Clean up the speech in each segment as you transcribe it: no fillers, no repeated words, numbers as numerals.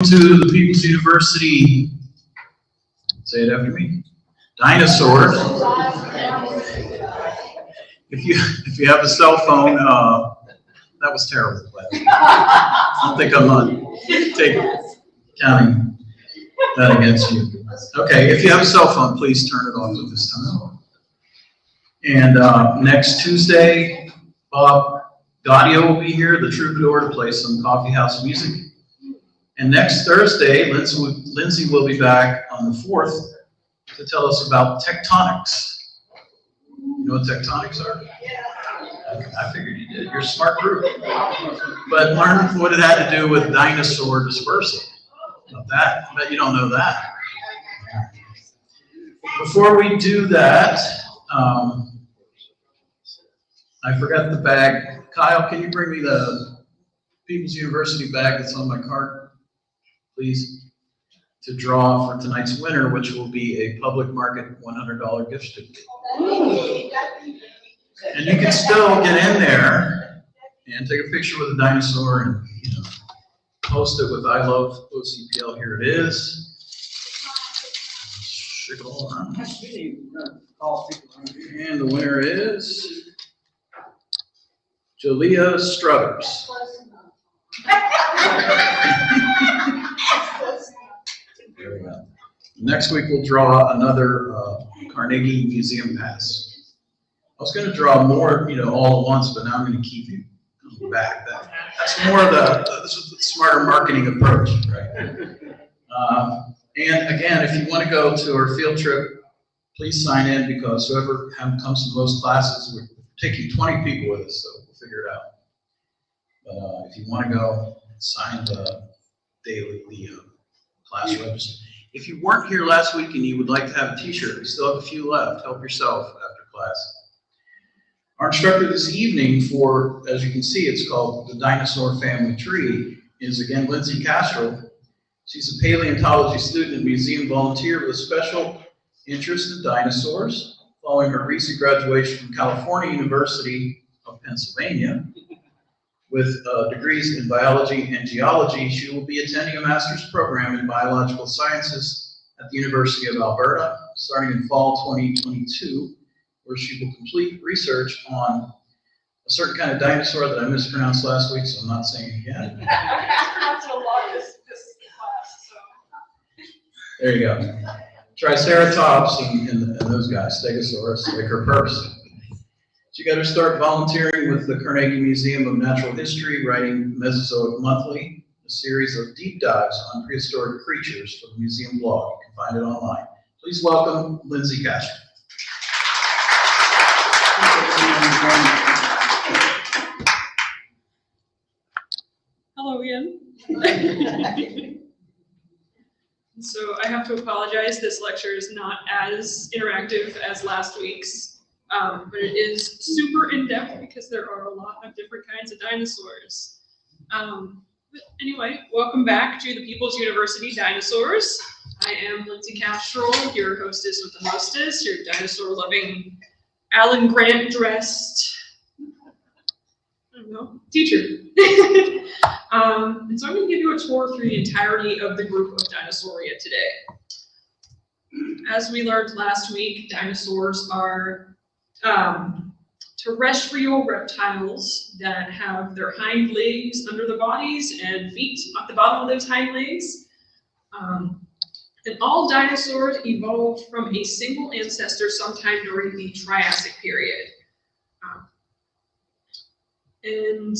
To the People's University, say it after me, Dinosaurs. If you have a cell phone, that was terrible. I don't think I'm counting that against you. Okay, if you have a cell phone, please turn it off at this time. And next Tuesday, Bob Gaudio will be here, the troubadour, to play some coffee house music. And next Thursday, Lindsay will be back on the 4th to tell us about tectonics. You know what tectonics are? Yeah. I figured you did. You're a smart group. But learn what it had to do with dinosaur dispersal. About that. I bet you don't know that. Before we do that, I forgot the bag. Kyle, can you bring me the People's University bag that's on my cart? Please, to draw for tonight's winner, which will be a public market $100 gift certificate. And you can still get in there and take a picture with a dinosaur and post it with "I love OCPL." Here it is. Shake it all around. And the winner is Julia Struthers. There we go. Next week we'll draw another Carnegie Museum pass. I was going to draw more, all at once, but now I'm going to keep you coming back. That's more of the smarter marketing approach, right? And again, if you want to go to our field trip, please sign in, because whoever comes to most classes, we're taking 20 people with us, so we'll figure it out. But if you want to go, sign the class register. If you weren't here last week and you would like to have a t-shirt, we still have a few left. Help yourself after class. Our instructor this evening for, as you can see, it's called the Dinosaur Family Tree, is again Lindsay Kastroll. She's a paleontology student and museum volunteer with a special interest in dinosaurs. Following her recent graduation from California University of Pennsylvania, with degrees in biology and geology, she will be attending a master's program in biological sciences at the University of Alberta, starting in fall 2022, where she will complete research on a certain kind of dinosaur that I mispronounced last week, so I'm not saying it again. There you go. Triceratops and those guys, Stegosaurus, like her purse. She got to start volunteering with the Carnegie Museum of Natural History, writing Mesozoic Monthly, a series of deep dives on prehistoric creatures for the museum blog. You can find it online. Please welcome Lindsay Kastroll. Hello again. So I have to apologize, this lecture is not as interactive as last week's. But it is super in-depth because there are a lot of different kinds of dinosaurs. But anyway, welcome back to the People's University Dinosaurs. I am Lindsay Kastroll, your hostess with the mostest, your dinosaur-loving, Alan Grant-dressed, teacher. And so I'm going to give you a tour through the entirety of the group of Dinosauria today. As we learned last week, dinosaurs are terrestrial reptiles that have their hind legs under the bodies and feet at the bottom of those hind legs. And all dinosaurs evolved from a single ancestor sometime during the Triassic period. And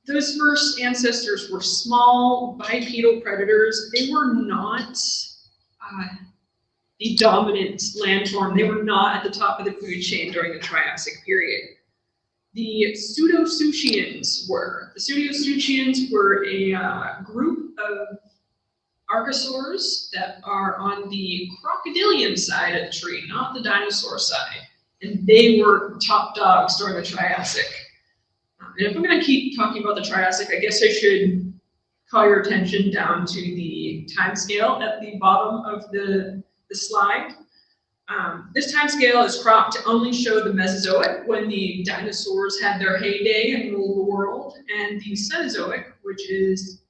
those first ancestors were small bipedal predators. They were not the dominant landform. They were not at the top of the food chain during the Triassic period. The Pseudoseuchians were. The Pseudoseuchians were a group of archosaurs that are on the crocodilian side of the tree, not the dinosaur side. And they were top dogs during the Triassic. And if I'm going to keep talking about the Triassic, I guess I should call your attention down to the time scale at the bottom of the slide. This time scale is cropped to only show the Mesozoic, when the dinosaurs had their heyday and ruled the world, and the Cenozoic, which is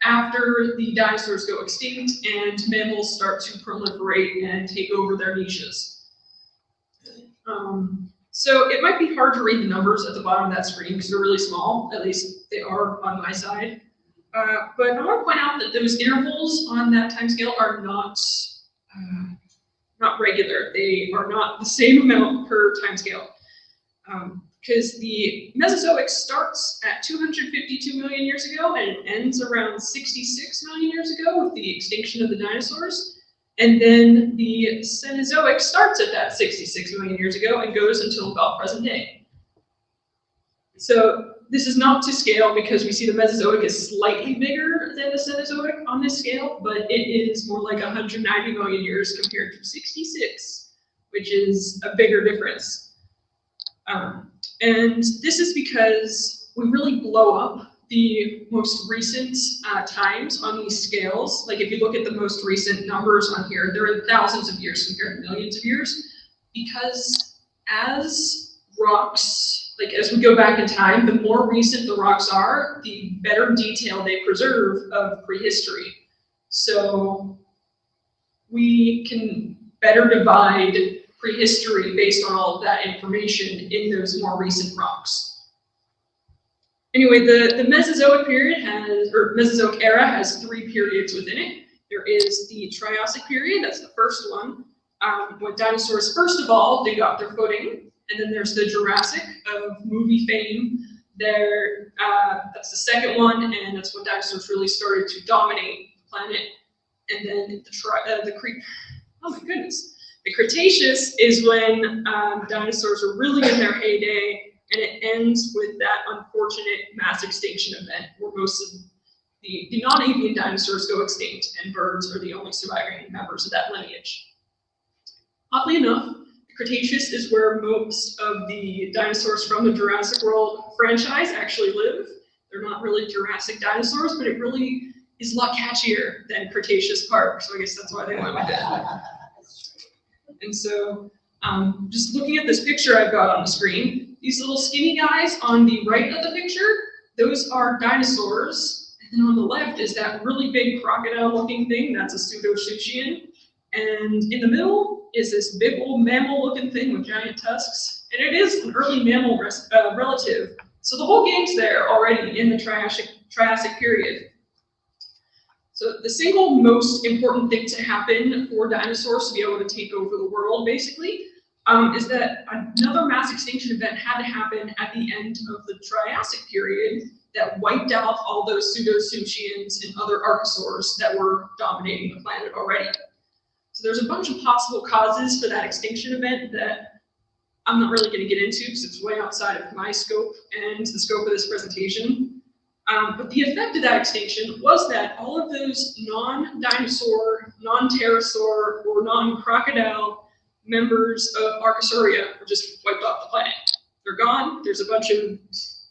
after the dinosaurs go extinct and mammals start to proliferate and take over their niches. So it might be hard to read the numbers at the bottom of that screen because they're really small, at least they are on my side. But I want to point out that those intervals on that timescale are not regular. They are not the same amount per timescale. Because the Mesozoic starts at 252 million years ago and it ends around 66 million years ago with the extinction of the dinosaurs. And then the Cenozoic starts at that 66 million years ago and goes until about present day. So this is not to scale because we see the Mesozoic is slightly bigger than the Cenozoic on this scale, but it is more like 190 million years compared to 66, which is a bigger difference. And this is because we really blow up the most recent times on these scales. Like if you look at the most recent numbers on here, there are thousands of years compared to millions of years, because as rocks, like as we go back in time, the more recent the rocks are, the better detail they preserve of prehistory. So we can better divide prehistory based on all of that information in those more recent rocks. Anyway, the Mesozoic period or Mesozoic era has 3 periods within it. There is the Triassic period, that's the first one, when dinosaurs first evolved and got their footing. And then there's the Jurassic of movie fame. That's the second one, and that's when dinosaurs really started to dominate the planet. And then the Cretaceous is when dinosaurs are really in their heyday, and it ends with that unfortunate mass extinction event where most of the non-avian dinosaurs go extinct, and birds are the only surviving members of that lineage. Oddly enough, the Cretaceous is where most of the dinosaurs from the Jurassic World franchise actually live. They're not really Jurassic dinosaurs, but it really is a lot catchier than Cretaceous Park, so I guess that's why they went with it. And so, just looking at this picture I've got on the screen, these little skinny guys on the right of the picture, those are dinosaurs. And then on the left is that really big crocodile-looking thing, that's a pseudosuchian. And in the middle is this big old mammal-looking thing with giant tusks. And it is an early mammal relative. So the whole gang's there already in the Triassic period. So the single most important thing to happen for dinosaurs to be able to take over the world, basically, is that another mass extinction event had to happen at the end of the Triassic period that wiped out all those pseudosuchians and other archosaurs that were dominating the planet already. So there's a bunch of possible causes for that extinction event that I'm not really going to get into because it's way outside of my scope and the scope of this presentation. But the effect of that extinction was that all of those non-dinosaur, non-pterosaur, or non-crocodile members of Archosauria were just wiped off the planet. They're gone. There's a bunch of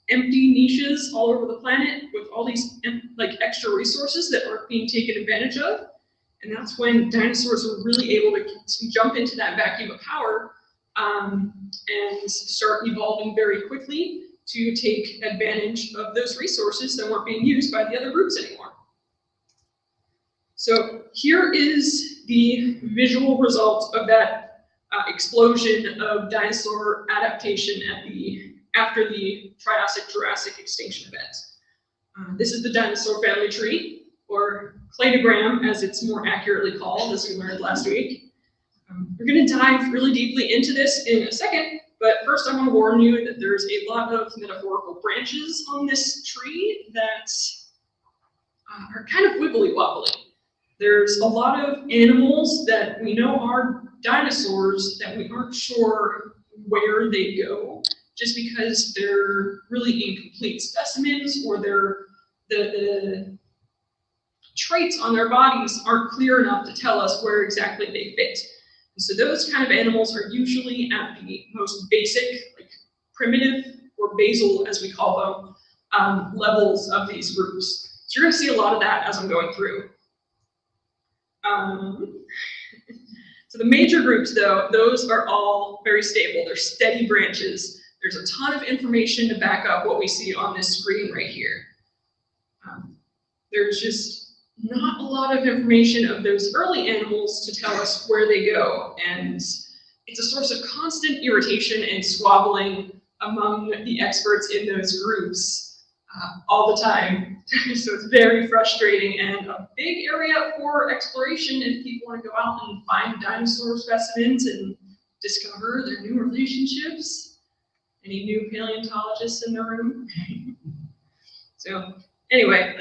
empty niches all over the planet with all these extra resources that aren't being taken advantage of. And that's when dinosaurs were really able to jump into that vacuum of power and start evolving very quickly to take advantage of those resources that weren't being used by the other groups anymore. So here is the visual result of that explosion of dinosaur adaptation after the Triassic-Jurassic extinction event. This is the dinosaur family tree, or cladogram as it's more accurately called, as we learned last week. We're going to dive really deeply into this in a second, but first I want to warn you that there's a lot of metaphorical branches on this tree that are kind of wibbly-wobbly. There's a lot of animals that we know are dinosaurs that we aren't sure where they go, just because they're really incomplete specimens, or the traits on their bodies aren't clear enough to tell us where exactly they fit. And so those kind of animals are usually at the most basic, like primitive or basal, as we call them, levels of these groups. So you're going to see a lot of that as I'm going through. So the major groups, though, those are all very stable. They're steady branches. There's a ton of information to back up what we see on this screen right here. there's just not a lot of information of those early animals to tell us where they go. And it's a source of constant irritation and squabbling among the experts in those groups all the time. So it's very frustrating and a big area for exploration if people want to go out and find dinosaur specimens and discover their new relationships. Any new paleontologists in the room? So anyway,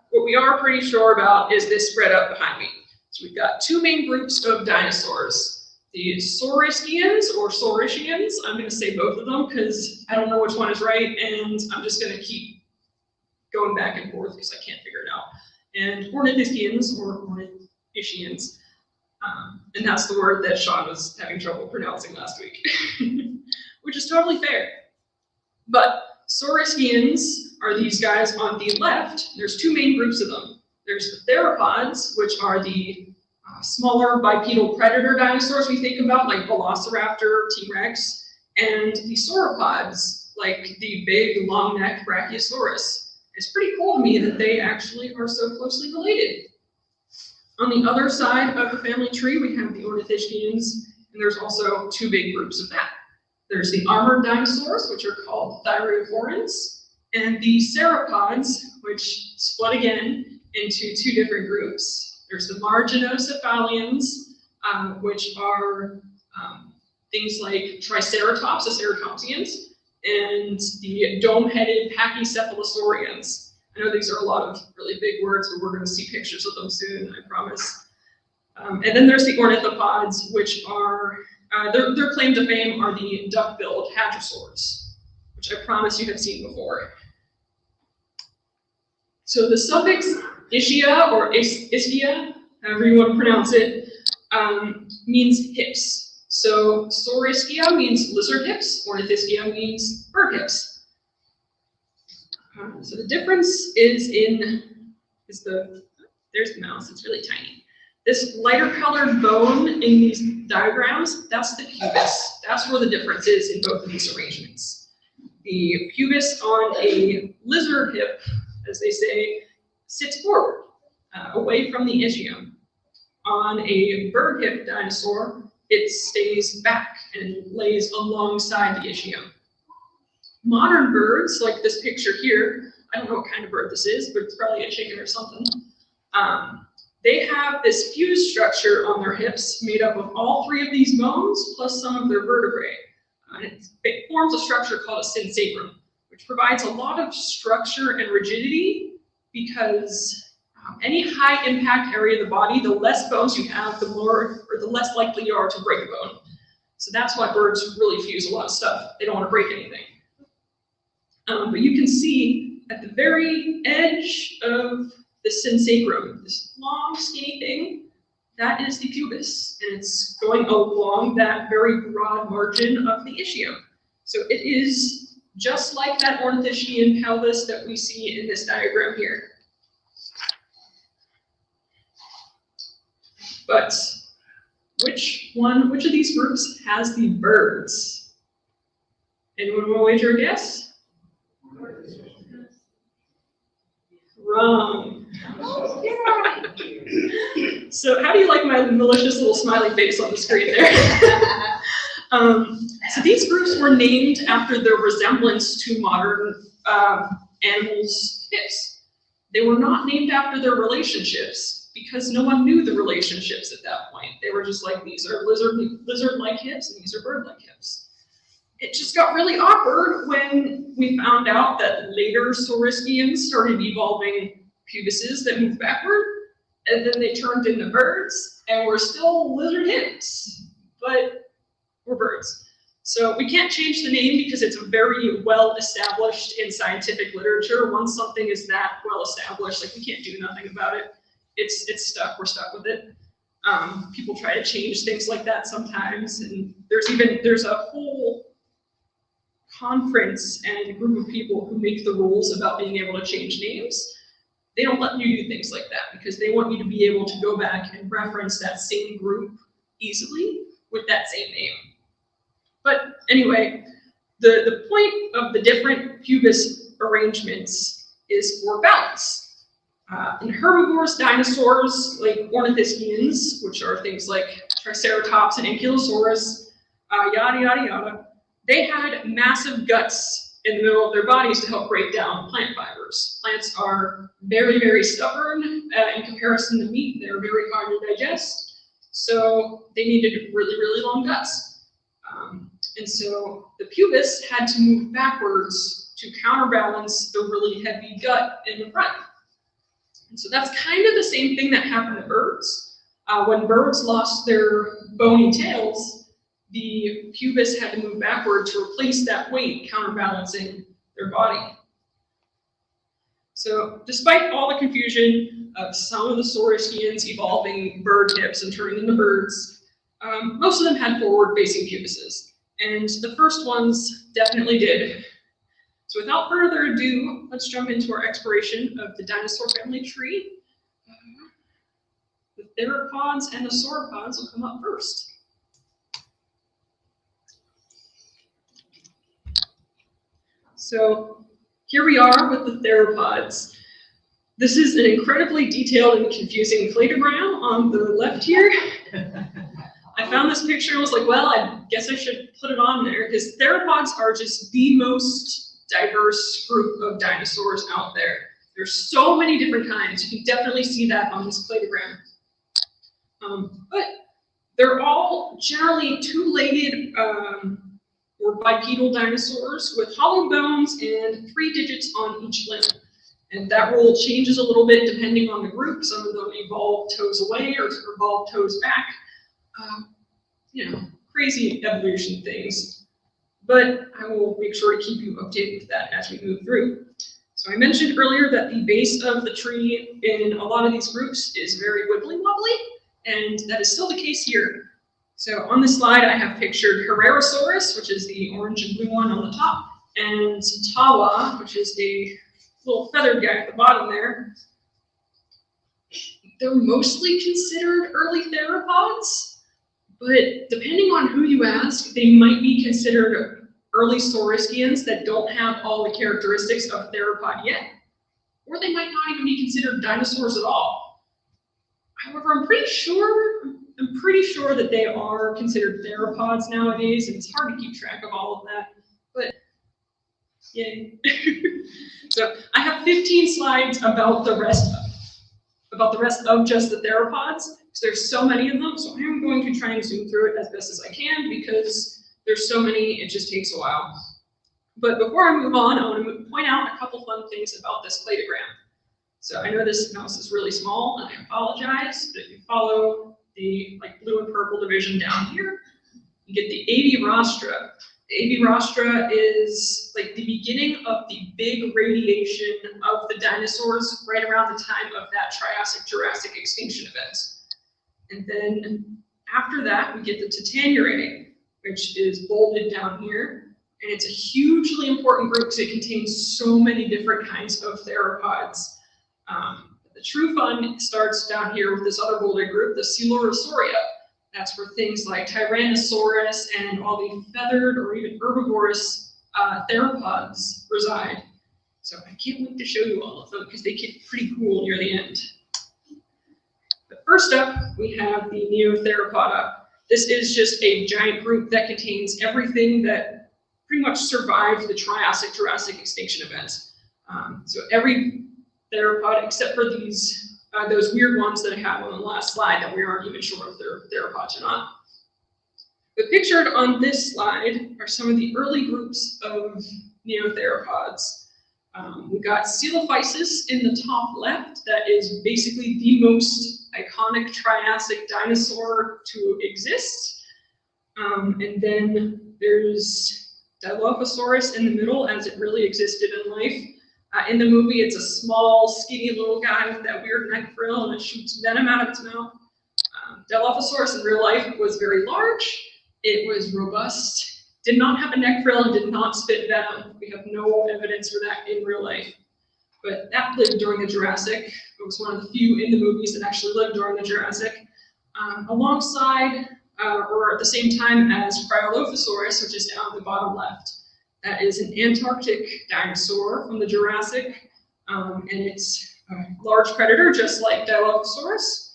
what we are pretty sure about is this spread up behind me. So we've got two main groups of dinosaurs. The Saurischians or Saurischians, I'm going to say both of them because I don't know which one is right, and I'm just going to keep going back and forth because I can't figure it out. And Ornithischians or Ornithischians, and that's the word that Sean was having trouble pronouncing last week, which is totally fair. But Saurischians are these guys on the left. There's two main groups of them. There's the Theropods, which are the smaller bipedal predator dinosaurs we think about, like Velociraptor, T-Rex, and the Sauropods, like the big long neck Brachiosaurus. It's pretty cool to me that they actually are so closely related. On the other side of the family tree, we have the Ornithischians, and there's also two big groups of that. There's the armored dinosaurs, which are called Thyreophorans, and the Ceropods, which split again into two different groups. There's the marginocephalians, which are things like Triceratops, the Ceratopsians, and the dome-headed Pachycephalosaurians. I know these are a lot of really big words, but we're going to see pictures of them soon, I promise. And then there's the Ornithopods, which are, their claim to fame are the duck-billed Hadrosaurs, which I promise you have seen before. So the suffix ischia or ischia, however you want to pronounce it, means hips. So Saurischia means lizard hips, Ornithischia means bird hips. So the difference is there's the mouse, it's really tiny. This lighter colored bone in these diagrams, that's the pubis. That's where the difference is in both of these arrangements. The pubis on a lizard hip, as they say, sits forward, away from the ischium. On a bird hip dinosaur, it stays back and lays alongside the ischium. Modern birds, like this picture here, I don't know what kind of bird this is, but it's probably a chicken or something. They have this fused structure on their hips made up of all three of these bones plus some of their vertebrae. It forms a structure called a synsacrum, which provides a lot of structure and rigidity because any high impact area of the body, the less bones you have, the more or the less likely you are to break a bone. So that's why birds really fuse a lot of stuff. They don't want to break anything. But you can see at the very edge of the synsacrum, this long skinny thing, that is the pubis, and it's going along that very broad margin of the ischium. So it is just like that ornithischian pelvis that we see in this diagram here. But which of these groups has the birds? Anyone want to wager a guess? Wrong. So how do you like my malicious little smiley face on the screen there? So these groups were named after their resemblance to modern animals' hips. They were not named after their relationships because no one knew the relationships at that point. They were just like, these are lizard-like hips and these are bird-like hips. It just got really awkward when we found out that later Saurischians started evolving pubises that moved backward, and then they turned into birds, and we're still lizard hips, but we're birds. So we can't change the name because it's very well established in scientific literature. Once something is that well established, like we can't do nothing about it. It's stuck, we're stuck with it. People try to change things like that sometimes, and there's a whole conference and a group of people who make the rules about being able to change names. They don't let you do things like that because they want you to be able to go back and reference that same group easily with that same name. But anyway, the point of the different pubis arrangements is for balance. And herbivorous dinosaurs like ornithischians, which are things like Triceratops and Ankylosaurus, yada, yada, yada, they had massive guts in the middle of their bodies to help break down plant fibers. Plants are very, very stubborn in comparison to meat. They're very hard to digest, so they needed really, really long guts. And so the pubis had to move backwards to counterbalance the really heavy gut in the front. And so that's kind of the same thing that happened to birds. When birds lost their bony tails, the pubis had to move backward to replace that weight, counterbalancing their body. So despite all the confusion of some of the Saurischians evolving bird hips and turning into birds, most of them had forward-facing pubises. And the first ones definitely did. So without further ado, let's jump into our exploration of the dinosaur family tree. The Theropods and the Sauropods will come up first. So here we are with the Theropods. This is an incredibly detailed and confusing cladogram on the left here. I found this picture and was like, well, I guess I should put it on there, because theropods are just the most diverse group of dinosaurs out there. There's so many different kinds. You can definitely see that on this cladogram. But they're all generally two-legged or bipedal dinosaurs with hollow bones and 3 digits on each limb. And that rule changes a little bit depending on the group. Some of them evolve toes away or evolve toes back. You know, crazy evolution things. But I will make sure to keep you updated with that as we move through. So I mentioned earlier that the base of the tree in a lot of these groups is very wibbly wobbly, and that is still the case here. So on this slide, I have pictured Herrerasaurus, which is the orange and blue one on the top, and Tawa, which is a little feathered guy at the bottom there. They're mostly considered early theropods, but depending on who you ask, they might be considered early Saurischians that don't have all the characteristics of theropod yet, or they might not even be considered dinosaurs at all. However, I'm pretty sure that they are considered theropods nowadays, and it's hard to keep track of all of that, but yay. So I have 15 slides about the rest of just the theropods, because there's so many of them, so I'm going to try and zoom through it as best as I can, because there's so many, it just takes a while. But before I move on, I want to point out a couple fun things about this cladogram. So I know this mouse is really small, and I apologize, but if you follow the blue and purple division down here, you get the Avirostra. The Avirostra is like the beginning of the big radiation of the dinosaurs right around the time of that Triassic-Jurassic extinction event. And then after that, we get the Titaniurae, which is bolded down here. And it's a hugely important group because it contains so many different kinds of theropods. The true fun starts down here with this other bolded group, the Coelurosauria. That's where things like Tyrannosaurus and all the feathered or even herbivorous theropods reside. So I can't wait to show you all of them because they get pretty cool near the end. But first up, we have the Neotheropoda. This is just a giant group that contains everything that pretty much survived the Triassic-Jurassic extinction events. So every theropod except for these those weird ones that I have on the last slide that we aren't even sure if they're theropods or not. But pictured on this slide are some of the early groups of neotheropods. We've got Coelophysis in the top left. That is basically the most iconic Triassic dinosaur to exist. And then there's Dilophosaurus in the middle, as it really existed in life. In the movie, it's a small, skinny little guy with that weird neck frill, and it shoots venom out of its mouth. Dilophosaurus in real life was very large. It was robust, did not have a neck frill, and did not spit venom. We have no evidence for that in real life. But that lived during the Jurassic. It was one of the few in the movies that actually lived during the Jurassic. Alongside, or at the same time as Cryolophosaurus, which is down the bottom left. That is an Antarctic dinosaur from the Jurassic, and it's large predator, just like Dilophosaurus.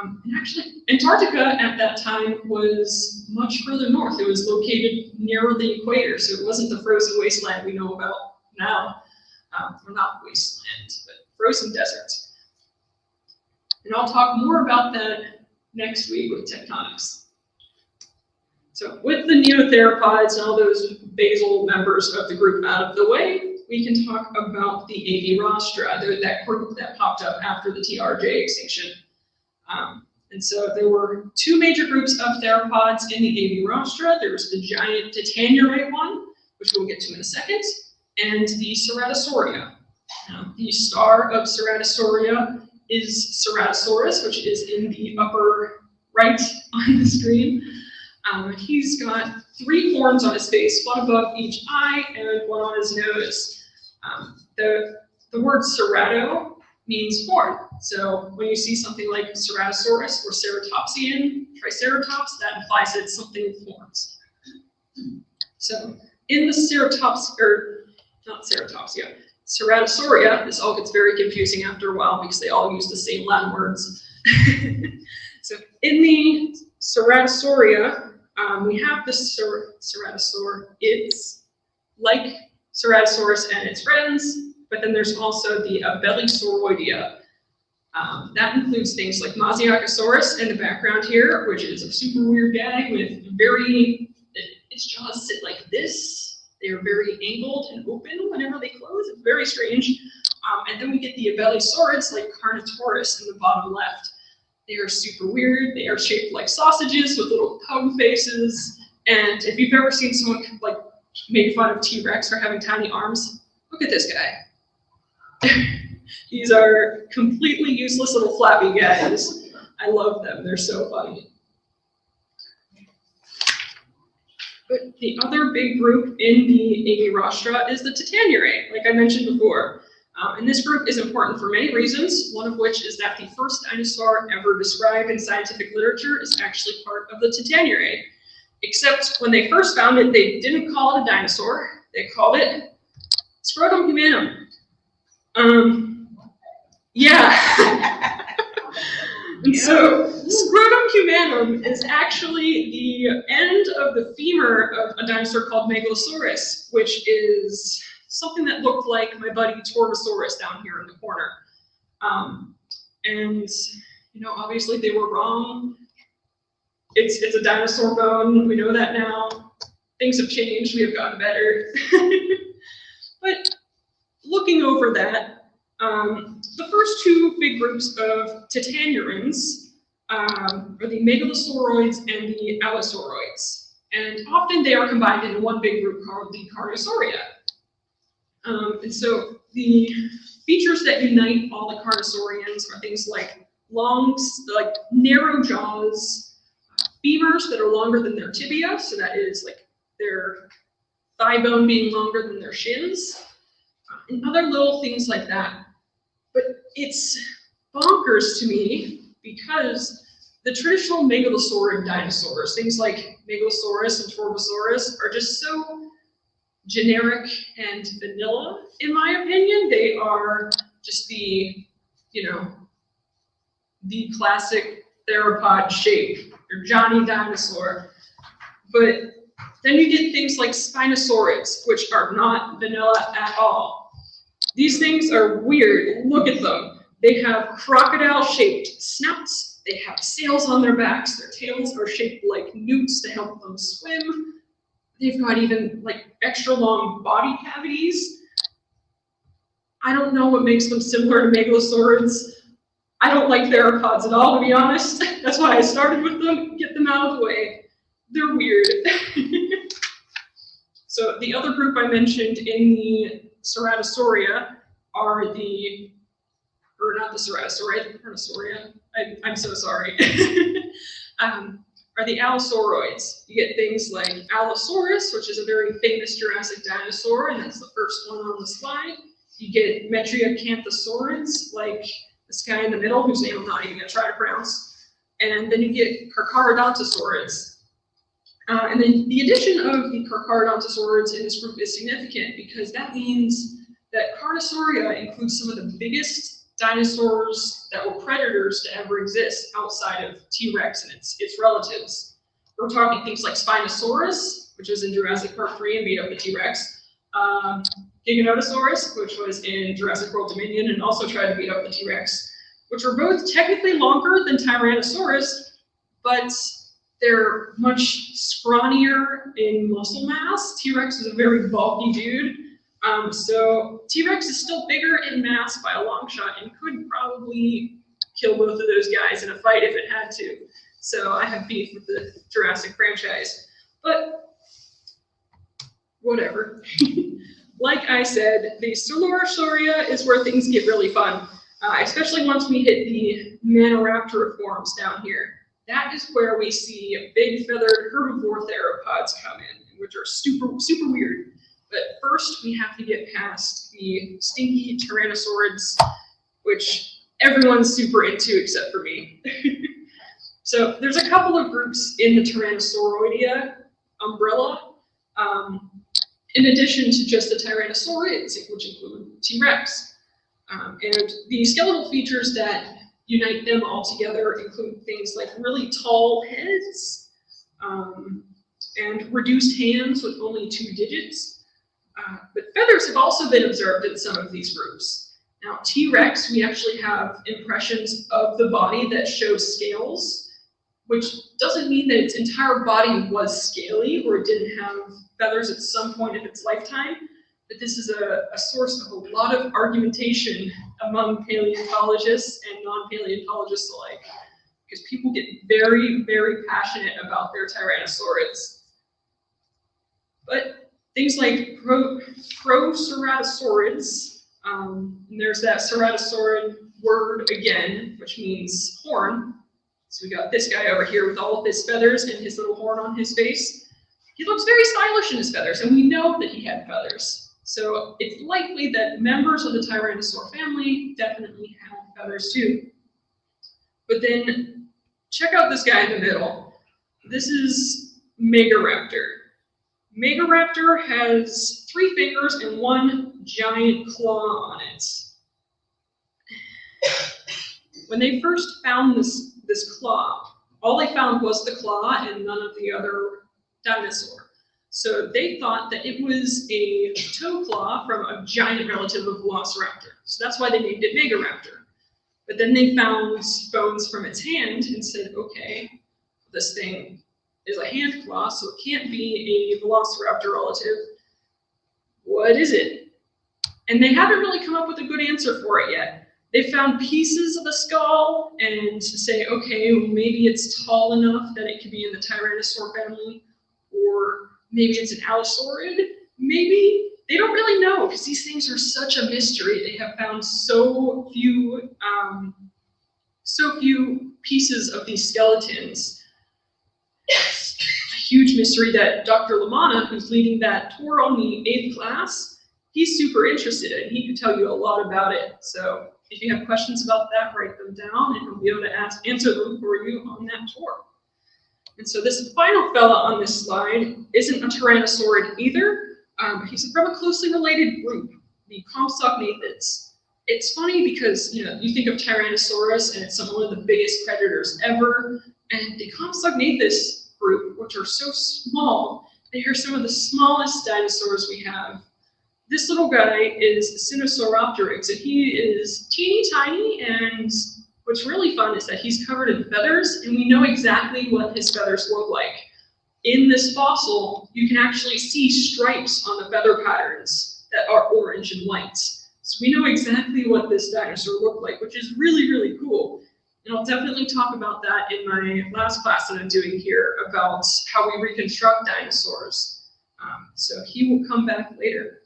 And actually, Antarctica at that time was much further north. It was located near the equator, so it wasn't the frozen wasteland we know about now. Well, not wasteland, but frozen deserts. And I'll talk more about that next week with tectonics. So with the Neotheropods and all those basal members of the group out of the way, we can talk about the Herrerastra, that group that popped up after the TRJ extinction. And so there were two major groups of theropods in the Herrerastra. There was the giant Titaniurate one, which we'll get to in a second, and the Ceratosauria. The star of Ceratosauria is Ceratosaurus, which is in the upper right on the screen. He's got 3 horns on his face, one above each eye and one on his nose. The word cerato means horn. So when you see something like Ceratosaurus or Ceratopsian, Triceratops, that implies it's something with horns. So in the Ceratosauria, this all gets very confusing after a while because they all use the same Latin words. So in the Ceratosauria, we have the Ceratosaur. It's like Ceratosaurus and its friends, but then there's also the Abelisauroidea. That includes things like Masiakasaurus in the background here, which is a super weird guy with its jaws sit like this. They are very angled and open whenever they close. It's very strange. And then we get the Abelisaurids like Carnotaurus in the bottom left. They are super weird. They are shaped like sausages with little pug faces. And if you've ever seen someone like make fun of T-Rex for having tiny arms, look at this guy. These are completely useless little flappy guys. I love them. They're so funny. But the other big group in the Herrerastra is the Titaniurate, like I mentioned before. And this group is important for many reasons, one of which is that the first dinosaur ever described in scientific literature is actually part of the Titaniurate. Except when they first found it, they didn't call it a dinosaur. They called it Scrotum Humanum. Yeah. And so Scrotum Humanum is actually the end of the femur of a dinosaur called Megalosaurus, which is something that looked like my buddy Torvosaurus down here in the corner. And, you know, obviously they were wrong. It's a dinosaur bone, we know that now. Things have changed, we have gotten better. But looking over that, the first 2 big groups of Titaniurans are the Megalosauroids and the Allosaurids. And often they are combined into one big group called the Carnosauria. And so the features that unite all the Carnosaurians are things like narrow jaws, femurs that are longer than their tibia, so that is like their thigh bone being longer than their shins, and other little things like that. But it's bonkers to me because the traditional megalosaurid dinosaurs, things like Megalosaurus and Torvosaurus, are just so generic and vanilla, in my opinion. They are just the classic theropod shape, your Johnny dinosaur. But then you get things like Spinosaurids, which are not vanilla at all. These things are weird. Look at them. They have crocodile-shaped snouts. They have sails on their backs. Their tails are shaped like newts to help them swim. They've got even like extra long body cavities. I don't know what makes them similar to Megalosaurids. I don't like theropods at all, to be honest. That's why I started with them, get them out of the way. They're weird. So the other group I mentioned in the Ceratosauria are not the Ceratosauria, the Carnosauria. I'm so sorry. Are the Allosauroids. You get things like Allosaurus, which is a very famous Jurassic dinosaur, and that's the first one on the slide. You get Metriacanthosaurids, like this guy in the middle, whose name I'm not even going to try to pronounce. And then you get Carcharodontosaurids. And then the addition of the Carcharodontosaurids in this group is significant because that means that Carnosauria includes some of the biggest dinosaurs that were predators to ever exist outside of T-Rex and its relatives. We're talking things like Spinosaurus, which was in Jurassic Park 3 and beat up the T-Rex. Giganotosaurus, which was in Jurassic World Dominion and also tried to beat up the T-Rex, which were both technically longer than Tyrannosaurus, but they're much scrawnier in muscle mass. T-Rex is a very bulky dude. So T-Rex is still bigger in mass by a long shot and could probably kill both of those guys in a fight if it had to. So I have beef with the Jurassic franchise, but whatever. Like I said, the Coelurosauria is where things get really fun, especially once we hit the Maniraptor forms down here. That is where we see big feathered herbivore theropods come in, which are super weird. But first, we have to get past the stinky Tyrannosaurids, which everyone's super into except for me. So there's a couple of groups in the Tyrannosauroidea umbrella, in addition to just the Tyrannosaurids, which include T-Rex. And the skeletal features that unite them all together include things like really tall heads, and reduced hands with only 2 digits. But feathers have also been observed in some of these groups. Now, T-Rex, we actually have impressions of the body that show scales, which doesn't mean that its entire body was scaly or didn't have feathers at some point in its lifetime, but this is a source of a lot of argumentation among paleontologists and non-paleontologists alike, because people get very, very passionate about their Tyrannosaurids. But things like Proceratosaurids, and there's that ceratosaurid word again, which means horn. So we got this guy over here with all of his feathers and his little horn on his face. He looks very stylish in his feathers, and we know that he had feathers. So it's likely that members of the Tyrannosaur family definitely had feathers too. But then check out this guy in the middle. This is Megaraptor. Megaraptor has 3 fingers and 1 giant claw on it. When they first found this claw, all they found was the claw and none of the other dinosaur. So they thought that it was a toe claw from a giant relative of Velociraptor. So that's why they named it Megaraptor. But then they found bones from its hand and said, okay, this thing is a hand claw, so it can't be a Velociraptor relative. What is it? And they haven't really come up with a good answer for it yet. They found pieces of the skull and say, okay, well, maybe it's tall enough that it could be in the Tyrannosaur family, or maybe it's an Allosaurid. Maybe they don't really know, because these things are such a mystery. They have found so few pieces of these skeletons. It's a huge mystery that Dr. Lamanna, who's leading that tour on the 8th class, he's super interested in. He could tell you a lot about it. So if you have questions about that, write them down, and he'll be able to answer them for you on that tour. And so this final fella on this slide isn't a Tyrannosaurid either. He's from a closely related group, the Compsognathids. It's funny because, you know, you think of Tyrannosaurus and it's one of the biggest predators ever, and the Compsognathus group, which are so small, they are some of the smallest dinosaurs we have. This little guy is Sinosauropteryx, and he is teeny tiny, and what's really fun is that he's covered in feathers, and we know exactly what his feathers look like. In this fossil, you can actually see stripes on the feather patterns that are orange and white. So we know exactly what this dinosaur looked like, which is really, really cool. And I'll definitely talk about that in my last class that I'm doing here about how we reconstruct dinosaurs. So he will come back later.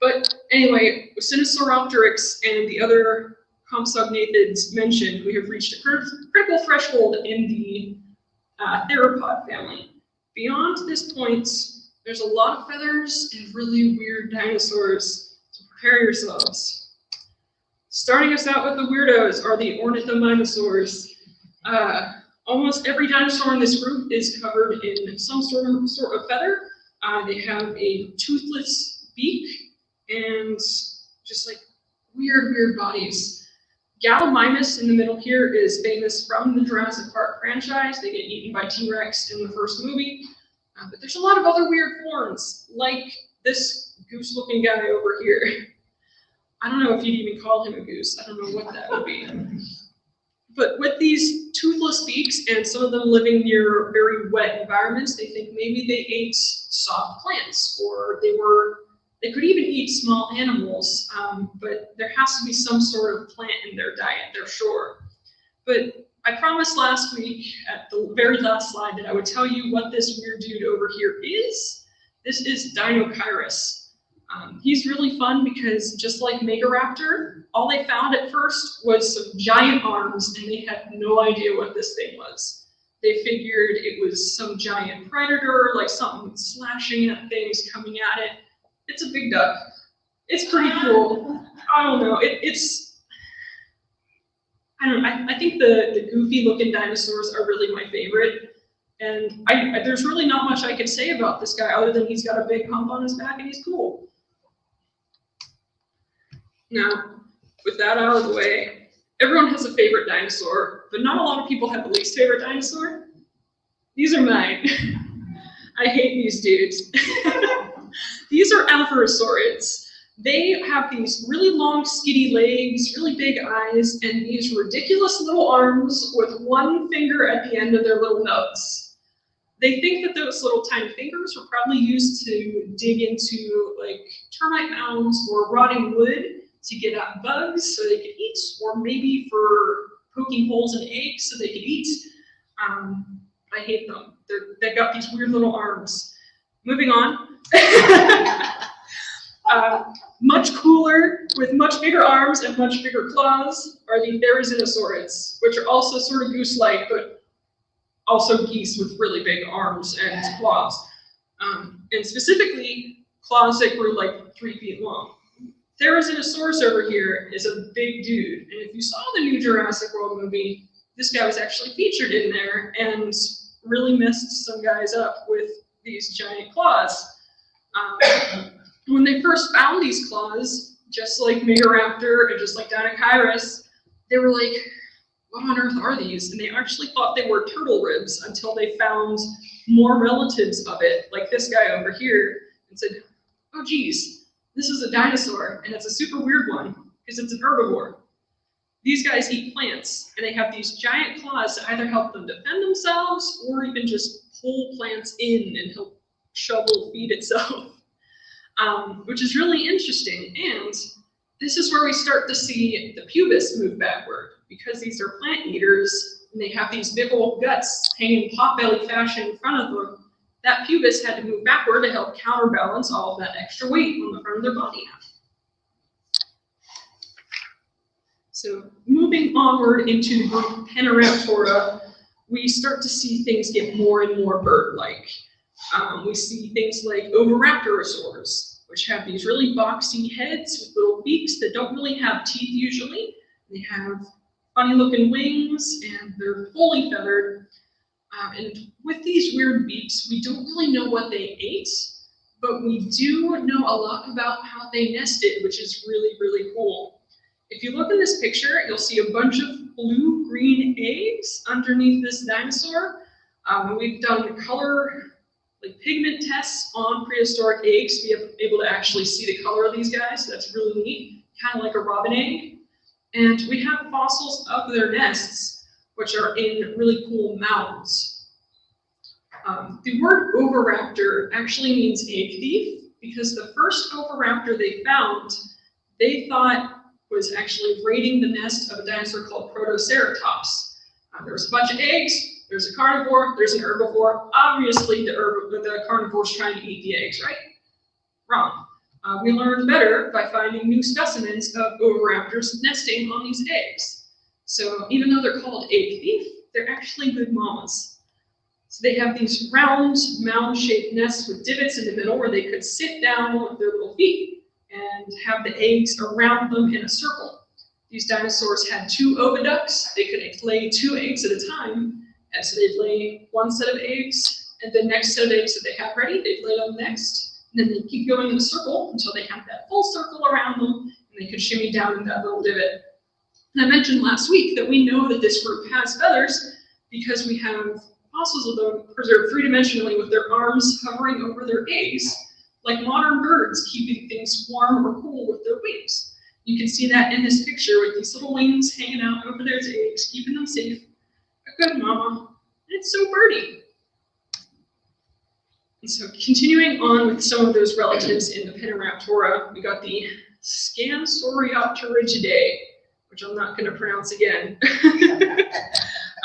But anyway, with Sinosauropteryx and the other Compsognathids mentioned, we have reached a critical threshold in the Theropod family. Beyond this point, there's a lot of feathers and really weird dinosaurs, so prepare yourselves. Starting us out with the weirdos are the ornithomimosaurs. Almost every dinosaur in this group is covered in some sort of feather. They have a toothless beak and just like weird bodies. Gallimimus in the middle here is famous from the Jurassic Park franchise. They get eaten by T-Rex in the first movie. But there's a lot of other weird forms, like this goose-looking guy over here. I don't know if you'd even call him a goose. I don't know what that would be. But with these toothless beaks and some of them living near very wet environments, they think maybe they ate soft plants, or they could even eat small animals, but there has to be some sort of plant in their diet, they're sure. But I promised last week at the very last slide that I would tell you what this weird dude over here is. This is Dino Cyrus. He's really fun because just like Megaraptor, all they found at first was some giant arms and they had no idea what this thing was. They figured it was some giant predator, like something slashing at things, coming at it. It's a big duck. It's pretty cool. I don't know. I think the goofy looking dinosaurs are really my favorite. And there's really not much I can say about this guy other than he's got a big hump on his back and he's cool. Now, with that out of the way, everyone has a favorite dinosaur, but not a lot of people have a least favorite dinosaur. These are mine. I hate these dudes. These are Herrerasaurus. They have these really long, skinny legs, really big eyes, and these ridiculous little arms with one finger at the end of their little nubs. They think that those little tiny fingers were probably used to dig into like termite mounds or rotting wood to get at bugs so they could eat, or maybe for poking holes in eggs so they could eat. I hate them. They've got these weird little arms. Moving on. Much cooler, with much bigger arms and much bigger claws, are the Herrerasaurus, which are also sort of goose-like, but also geese with really big arms and claws. And specifically, claws that grew like 3 feet long. Herrerasaurus over here is a big dude, and if you saw the new Jurassic World movie, this guy was actually featured in there and really messed some guys up with these giant claws. When they first found these claws, just like Megaraptor and just like Dino Cyrus, they were like, what on earth are these? And they actually thought they were turtle ribs until they found more relatives of it, like this guy over here, and said, oh geez, this is a dinosaur, and it's a super weird one, because it's an herbivore. These guys eat plants, and they have these giant claws to either help them defend themselves, or even just pull plants in and help shovel feed itself, which is really interesting. And this is where we start to see the pubis move backward, because these are plant eaters, and they have these big old guts hanging pot-belly fashion in front of them. That pubis had to move backward to help counterbalance all of that extra weight on the front of their body. So moving onward into the group Panoraptora, we start to see things get more and more bird-like. We see things like Oviraptorosaurs, which have these really boxy heads with little beaks that don't really have teeth usually. They have funny-looking wings, and they're fully feathered. And with these weird beaks, we don't really know what they ate, but we do know a lot about how they nested, which is really, really cool. If you look in this picture, you'll see a bunch of blue-green eggs underneath this dinosaur. We've done color, like pigment tests on prehistoric eggs to be able to actually see the color of these guys, so that's really neat, kind of like a robin egg. And we have fossils of their nests, which are in really cool mounds. The word oviraptor actually means egg thief, because the first oviraptor they found, they thought was actually raiding the nest of a dinosaur called Protoceratops. There was a bunch of eggs, there's a carnivore, there's an herbivore. Obviously the carnivore's trying to eat the eggs, right? Wrong. We learned better by finding new specimens of oviraptors nesting on these eggs. So even though they're called egg thief, they're actually good mamas. So they have these round, mound-shaped nests with divots in the middle where they could sit down with their little feet and have the eggs around them in a circle. These dinosaurs had 2 oviducts. They could lay 2 eggs at a time, and so they'd lay one set of eggs, and the next set of eggs that they had ready, they'd lay them next, and then they'd keep going in a circle until they had that full circle around them, and they could shimmy down in that little divot. And I mentioned last week that we know that this group has feathers because we have fossils of them preserved three-dimensionally with their arms hovering over their eggs, like modern birds keeping things warm or cool with their wings. You can see that in this picture with these little wings hanging out over their eggs, keeping them safe. A good mama. And it's so birdie. And so continuing on with some of those relatives in the Ptenoraptora, we got the Scansoriopterigidae, which I'm not going to pronounce again.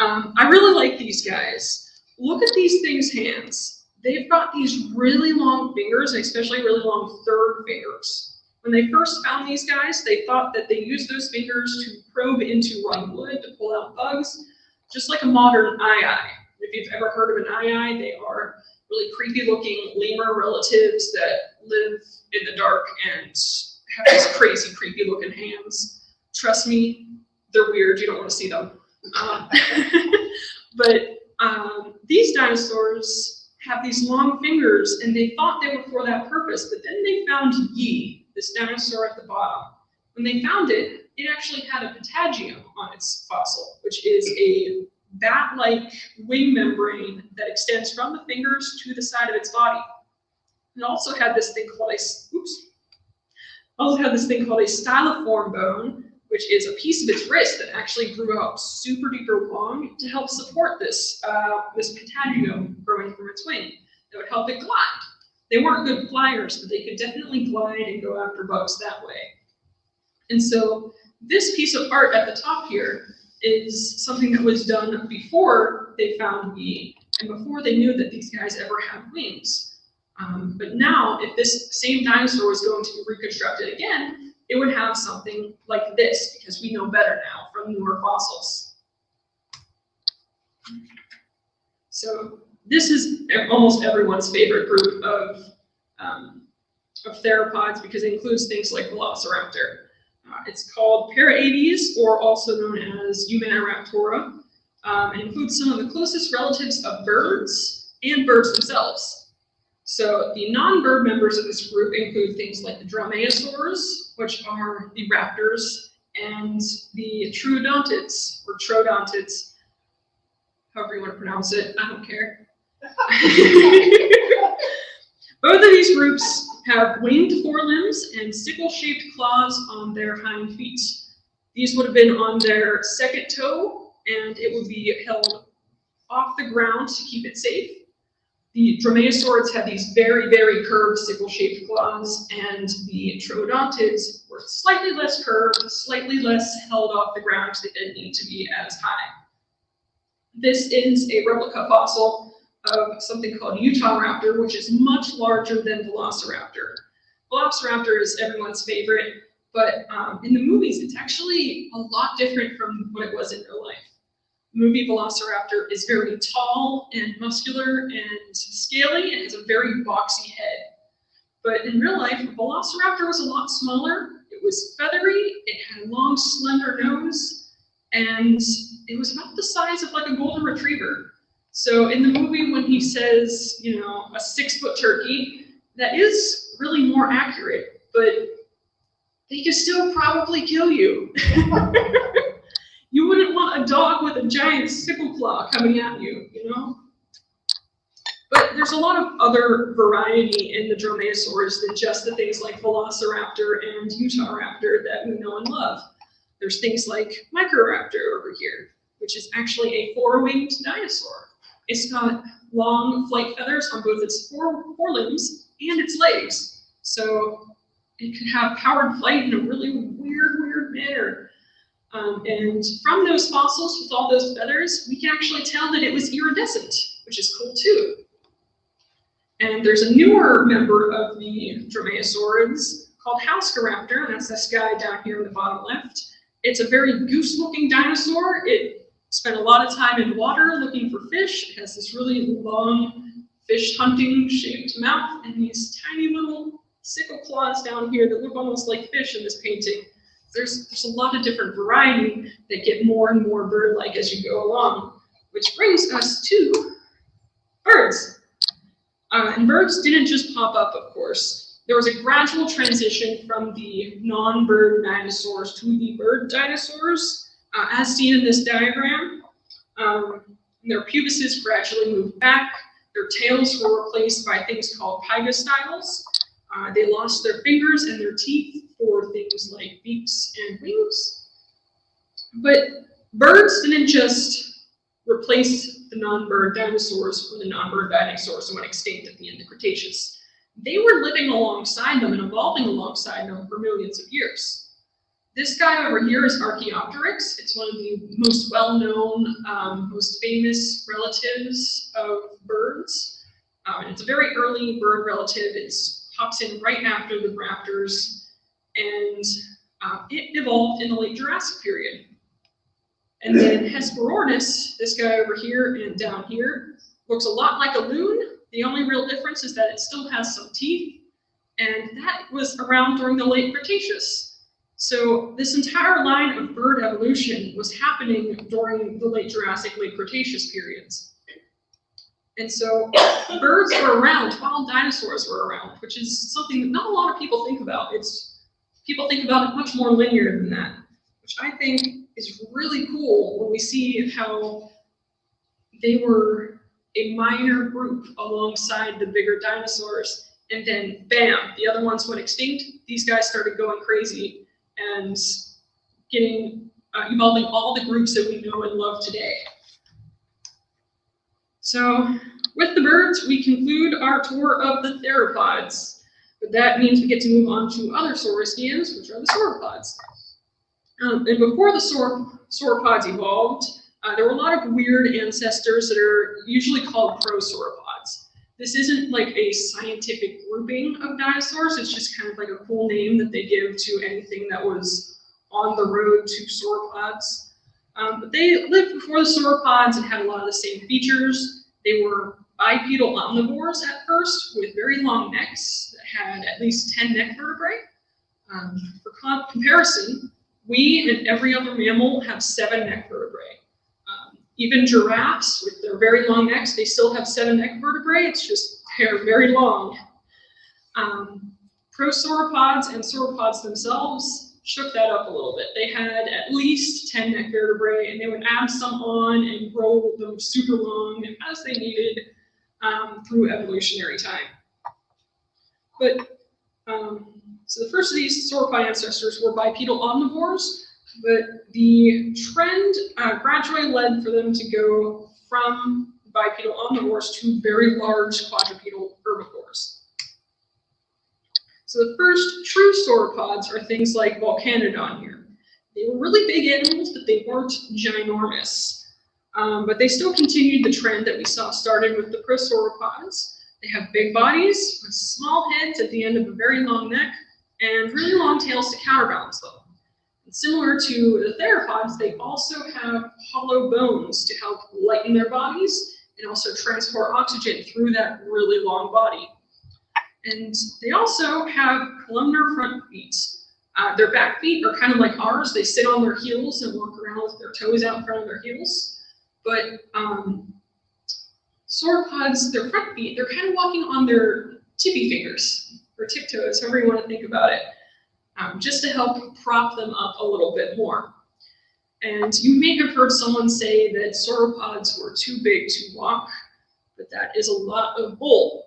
I really like these guys. Look at these things' hands. They've got these really long fingers, and especially really long third fingers. When they first found these guys, they thought that they used those fingers to probe into rotting wood to pull out bugs, just like a modern eye. If you've ever heard of an eye, they are really creepy-looking lemur relatives that live in the dark and have these crazy, creepy-looking hands. Trust me, they're weird. You don't want to see them. But these dinosaurs have these long fingers, and they thought they were for that purpose. But then they found Yi, this dinosaur at the bottom. When they found it, it actually had a patagium on its fossil, which is a bat-like wing membrane that extends from the fingers to the side of its body. It also had this thing called a styloform bone, which is a piece of its wrist that actually grew out super duper long to help support this patagium growing from its wing that would help it glide. They weren't good flyers, but they could definitely glide and go after bugs that way. And so this piece of art at the top here is something that was done before they found Yi and before they knew that these guys ever had wings. But now, if this same dinosaur was going to be reconstructed again, it would have something like this, because we know better now from newer fossils. So this is almost everyone's favorite group of theropods, because it includes things like Velociraptor. It's called Paraades, or also known as Humaniraptora. It includes some of the closest relatives of birds and birds themselves. So the non-bird members of this group include things like the Dromaeosaurs, which are the raptors, and the Troodontids, or Troodontids, however you want to pronounce it, I don't care. Both of these groups have winged forelimbs and sickle-shaped claws on their hind feet. These would have been on their second toe, and it would be held off the ground to keep it safe. The Dromaeosaurs had these very, very curved sickle-shaped claws, and the Troodontids were slightly less curved, slightly less held off the ground because they didn't need to be as high. This is a replica fossil of something called Utahraptor, which is much larger than Velociraptor. Velociraptor is everyone's favorite, but in the movies, it's actually a lot different from what it was in real life. The movie Velociraptor is very tall and muscular and scaly and has a very boxy head. But in real life, Velociraptor was a lot smaller. It was feathery, it had a long, slender nose, and it was about the size of like a golden retriever. So in the movie, when he says, you know, a 6-foot turkey, that is really more accurate, but they could still probably kill you. You wouldn't want a dog with a giant sickle claw coming at you, you know? But there's a lot of other variety in the Dromaeosaurs than just the things like Velociraptor and Utahraptor that we know and love. There's things like Microraptor over here, which is actually a 4-winged dinosaur. It's got long flight feathers on both its forelimbs and its legs. So it could have powered flight in a really weird manner. And from those fossils with all those feathers, we can actually tell that it was iridescent, which is cool too. And there's a newer member of the Dromaeosaurids called Hauscaraptor, and that's this guy down here in the bottom left. It's a very goose-looking dinosaur. It spent a lot of time in water looking for fish. It has this really long fish hunting shaped mouth and these tiny little sickle claws down here that look almost like fish in this painting. There's a lot of different variety that get more and more bird-like as you go along, which brings us to birds. And birds didn't just pop up, of course. there was a gradual transition from the non-bird dinosaurs to the bird dinosaurs, as seen in this diagram. Their pubises gradually moved back. Their tails were replaced by things called pygostyles. They lost their fingers and their teeth for things like beaks and wings. But birds didn't just replace the non-bird dinosaurs when the non-bird dinosaurs went extinct at the end of the Cretaceous. They were living alongside them and evolving alongside them for millions of years. This guy over here is Archaeopteryx. It's one of the most well-known, most famous relatives of birds. And it's a very early bird relative. It pops in right after the raptors, and it evolved in the late Jurassic period. And then Hesperornis, this guy over here and down here, looks a lot like a loon. The only real difference is that it still has some teeth, and that was around during the late Cretaceous. So this entire line of bird evolution was happening during the late Jurassic, late Cretaceous periods. And so birds were around while dinosaurs were around, which is something that not a lot of people think about. People think about it much more linear than that, which I think is really cool when we see how they were a minor group alongside the bigger dinosaurs, and then bam, the other ones went extinct. These guys started going crazy and evolving all the groups that we know and love today. So with the birds, we conclude our tour of the Theropods. But that means we get to move on to other Saurischians, which are the Sauropods. And before the Sauropods evolved, there were a lot of weird ancestors that are usually called prosauropods. This isn't like a scientific grouping of dinosaurs, it's just kind of like a cool name that they give to anything that was on the road to sauropods. But they lived before the sauropods and had a lot of the same features. They were bipedal omnivores at first, with very long necks that had at least 10 neck vertebrae. For comparison, we and every other mammal have 7 neck vertebrae. Even giraffes, with their very long necks, they still have 7 neck vertebrae. It's just they're very long. Prosauropods and sauropods themselves shook that up a little bit. They had at least 10 neck vertebrae, and they would add some on and grow them super long as they needed through evolutionary time. But so the first of these sauropod ancestors were bipedal omnivores, but the trend gradually led for them to go from bipedal omnivores to very large quadrupedal herbivores. So the first true sauropods are things like Volcanodon here. They were really big animals, but they weren't ginormous. But they still continued the trend that we saw started with the prosauropods. They have big bodies with small heads at the end of a very long neck and really long tails to counterbalance them. And similar to the theropods, they also have hollow bones to help lighten their bodies and also transport oxygen through that really long body. And they also have columnar front feet. Their back feet are kind of like ours. They sit on their heels and walk around with their toes out in front of their heels. But sauropods, their front feet, they're kind of walking on their tippy fingers, or tiptoes, however you want to think about it, just to help prop them up a little bit more. And you may have heard someone say that sauropods were too big to walk, but that is a lot of bull.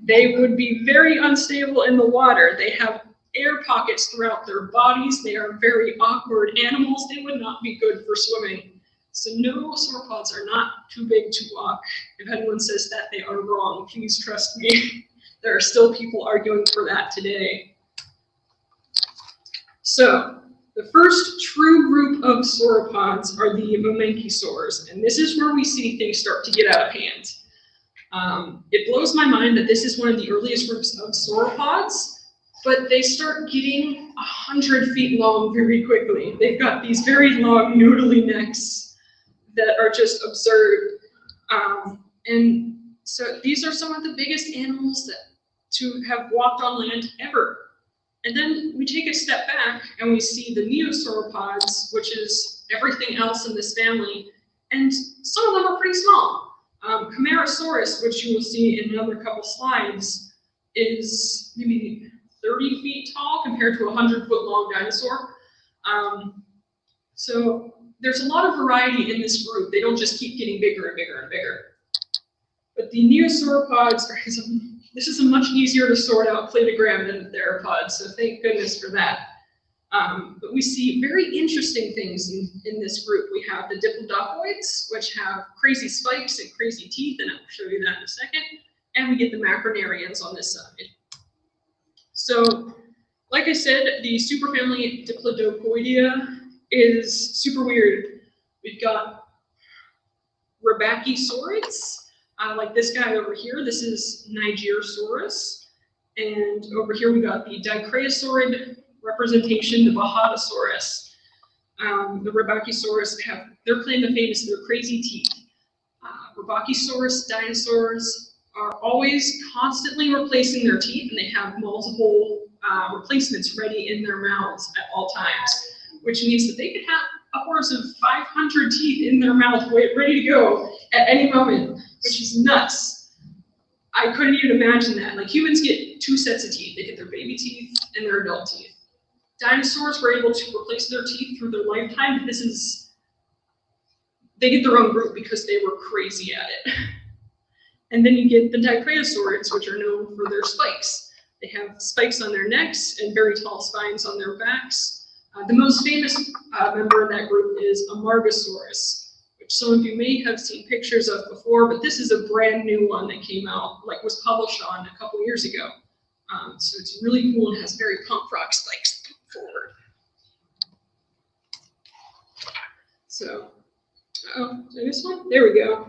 They would be very unstable in the water. They have air pockets throughout their bodies. They are very awkward animals. They would not be good for swimming. So no, sauropods are not too big to walk. If anyone says that, they are wrong. Please trust me. There are still people arguing for that today. So the first true group of sauropods are the Mamenchisaurs, and this is where we see things start to get out of hand. It blows my mind that this is one of the earliest groups of sauropods, but they start getting 100 feet long very quickly. They've got these very long noodly necks that are just absurd. And so these are some of the biggest animals to have walked on land ever. And then we take a step back and we see the Neo-Sauropods, which is everything else in this family, and some of them are pretty small. Herrerasaurus, which you will see in another couple slides, is maybe 30 feet tall compared to a 100-foot long dinosaur. So there's a lot of variety in this group. They don't just keep getting bigger and bigger and bigger. But the Neo-Sauropods, this is a much easier to sort out cladogram than the Therapods, so thank goodness for that. But we see very interesting things in this group. We have the Diplodocus, which have crazy spikes and crazy teeth, and I'll show you that in a second. And we get the Macronarians on this side. So, like I said, the superfamily Diplodocoidea is super weird. We've got Herbivorous, like this guy over here. This is Nigerosaurus. And over here we got the dicrasaurid representation, the Hadrosaurus. The Herbivorous their claim to fame is their crazy teeth. Herbivorous dinosaurs are always constantly replacing their teeth, and they have multiple replacements ready in their mouths at all times, which means that they could have upwards of 500 teeth in their mouth ready to go at any moment, which is nuts. I couldn't even imagine that. Like, humans get 2 sets of teeth. They get their baby teeth and their adult teeth. Dinosaurs were able to replace their teeth through their lifetime. They get their own group because they were crazy at it. And then you get the dicrasauroids, which are known for their spikes. They have spikes on their necks and very tall spines on their backs. The most famous member in that group is Amargasaurus, which some of you may have seen pictures of before, but this is a brand new one that came out, like was published on a couple years ago. So it's really cool and has very punk rock spikes forward. So, this one? There we go.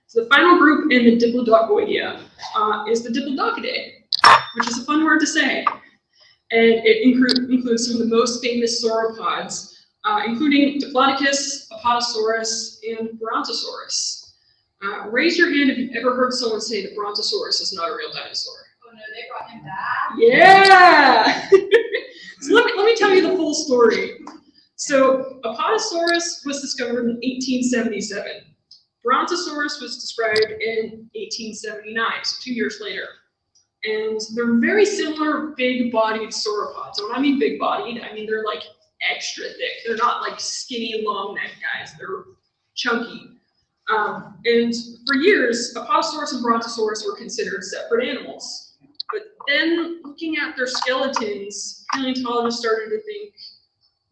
So the final group in the Diplodocoidea is the Diplodocidae, which is a fun word to say. And it includes some of the most famous sauropods, including Diplodocus, Apotasaurus, and Brontosaurus. Raise your hand if you've ever heard someone say that Brontosaurus is not a real dinosaur. Oh no, they brought him back? Yeah! So let me tell you the full story. So Apotasaurus was discovered in 1877. Brontosaurus was described in 1879, so 2 years later. And they're very similar big-bodied sauropods. So when I mean big-bodied, I mean they're like extra thick. They're not like skinny, long-necked guys. They're chunky. And for years, Apotasaurus and Brontosaurus were considered separate animals. But then, looking at their skeletons, paleontologists started to think,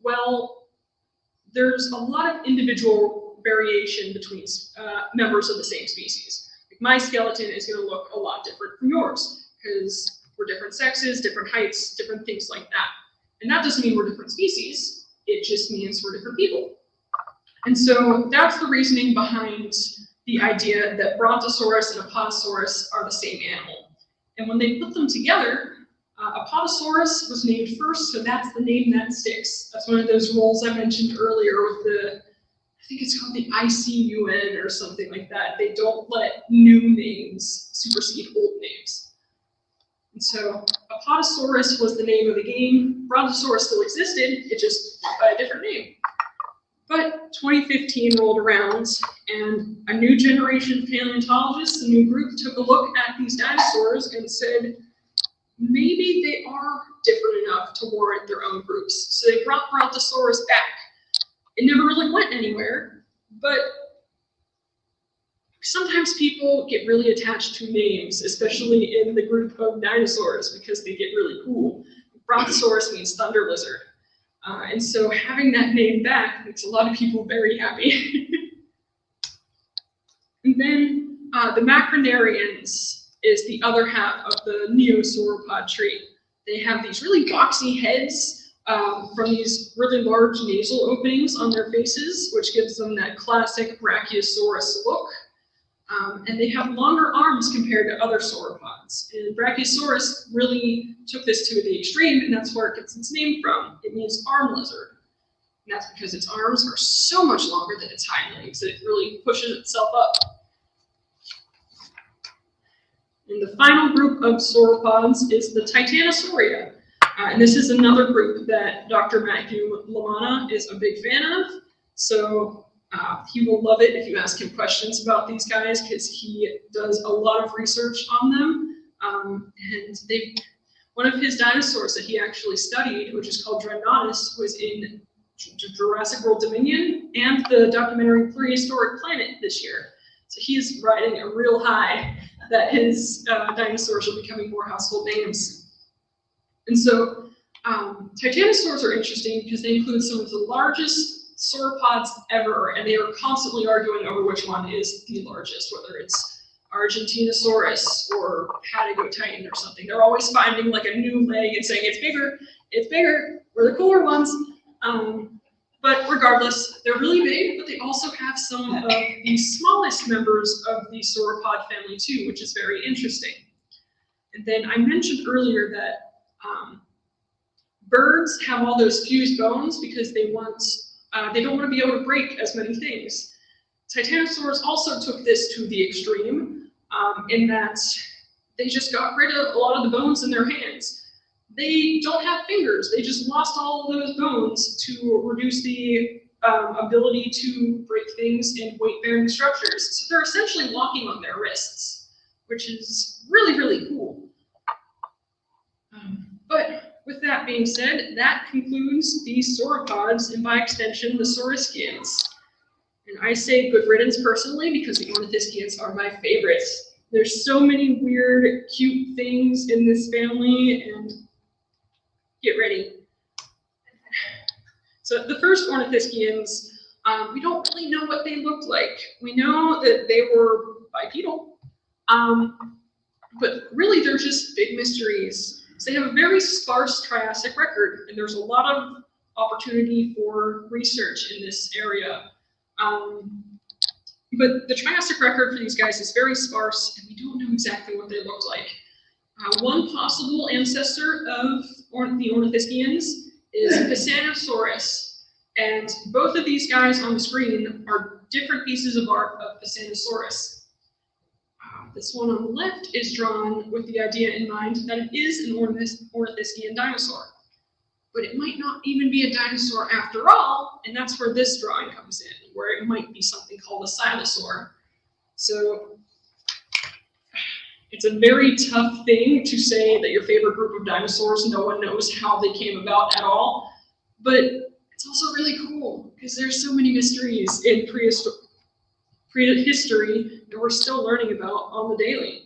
well, there's a lot of individual variation between members of the same species. Like, my skeleton is going to look a lot different from yours, because we're different sexes, different heights, different things like that. And that doesn't mean we're different species, it just means we're different people. And so that's the reasoning behind the idea that Brontosaurus and Apotasaurus are the same animal. And when they put them together, Apotasaurus was named first, so that's the name that sticks. That's one of those roles I mentioned earlier with the, I think it's called the ICUN or something like that. They don't let new names supersede old names. And so Apotasaurus was the name of the game. Brontosaurus still existed, it just went by a different name. But 2015 rolled around, and a new generation of paleontologists, a new group, took a look at these dinosaurs and said, maybe they are different enough to warrant their own groups. So they brought Brontosaurus back. It never really went anywhere, but sometimes people get really attached to names, especially in the group of dinosaurs, because they get really cool. Brontosaurus means thunder lizard. And so having that name back makes a lot of people very happy. And then the Macronarians is the other half of the Neo-Sauropod tree. They have these really boxy heads from these really large nasal openings on their faces, which gives them that classic Brachiosaurus look. And they have longer arms compared to other sauropods. And Brachiosaurus really took this to the extreme, and that's where it gets its name from. It means arm lizard. And that's because its arms are so much longer than its hind legs that it really pushes itself up. And the final group of sauropods is the Titanosauria. And this is another group that Dr. Matthew Lamana is a big fan of. So he will love it if you ask him questions about these guys, because he does a lot of research on them. And One of his dinosaurs that he actually studied, which is called Dreadnoughtus, was in Jurassic World Dominion and the documentary Prehistoric Planet this year. So he's riding a real high that his dinosaurs are becoming more household names. And so titanosaurs are interesting because they include some of the largest sauropods ever, and they are constantly arguing over which one is the largest, whether it's Argentinosaurus or Patagotitan or something. They're always finding like a new leg and saying it's bigger, we're the cooler ones. But regardless, they're really big, but they also have some of the smallest members of the sauropod family too, which is very interesting. And then I mentioned earlier that birds have all those fused bones because they don't want to be able to break as many things. Titanosaurs also took this to the extreme, in that they just got rid of a lot of the bones in their hands. They don't have fingers. They just lost all of those bones to reduce the ability to break things in weight-bearing structures. So they're essentially walking on their wrists, which is really, really cool. But with that being said, that concludes the sauropods, and by extension, the Saurischians. And I say good riddance personally because the Ornithischians are my favorites. There's so many weird, cute things in this family, and get ready. So the first Ornithischians, we don't really know what they looked like. We know that they were bipedal, but really they're just big mysteries. So they have a very sparse Triassic record, and there's a lot of opportunity for research in this area. But the Triassic record for these guys is very sparse, and we don't know exactly what they looked like. One possible ancestor of the Ornithischians is Apotasaurus, and both of these guys on the screen are different pieces of art of Apotasaurus. This one on the left is drawn with the idea in mind that it is an Ornithischian dinosaur. But it might not even be a dinosaur after all, and that's where this drawing comes in, where it might be something called a Silosaur. So it's a very tough thing to say that your favorite group of dinosaurs, no one knows how they came about at all, but it's also really cool because there's so many mysteries in prehistory that we're still learning about on the daily.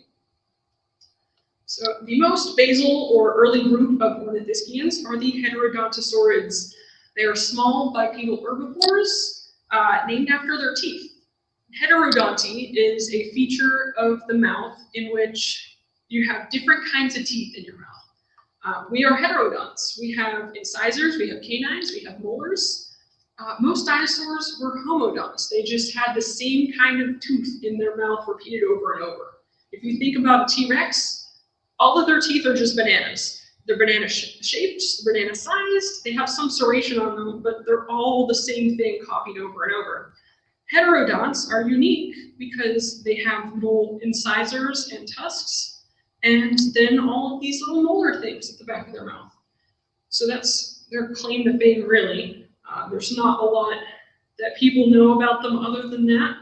So the most basal or early group of Ornithischians are the Heterodontosaurids. They are small bipedal herbivores named after their teeth. Heterodonty is a feature of the mouth in which you have different kinds of teeth in your mouth. We are heterodonts. We have incisors, we have canines, we have molars. Most dinosaurs were homodonts. They just had the same kind of tooth in their mouth repeated over and over. If you think about a T-Rex, all of their teeth are just bananas. They're banana shaped, banana sized, they have some serration on them, but they're all the same thing copied over and over. Heterodonts are unique because they have little incisors and tusks, and then all of these little molar things at the back of their mouth. So that's their claim to fame, really. There's not a lot that people know about them other than that,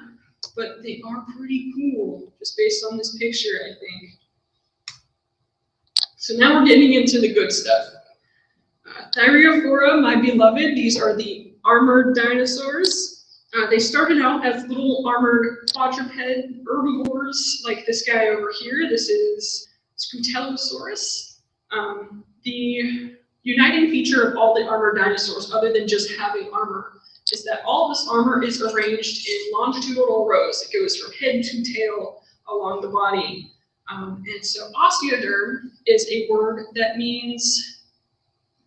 but they are pretty cool, just based on this picture, I think. So now we're getting into the good stuff. Thyreophora, my beloved, these are the armored dinosaurs. They started out as little armored quadruped herbivores, like this guy over here. This is Scrotum. The uniting feature of all the armored dinosaurs, other than just having armor, is that all this armor is arranged in longitudinal rows. It goes from head to tail along the body. And so osteoderm is a word that means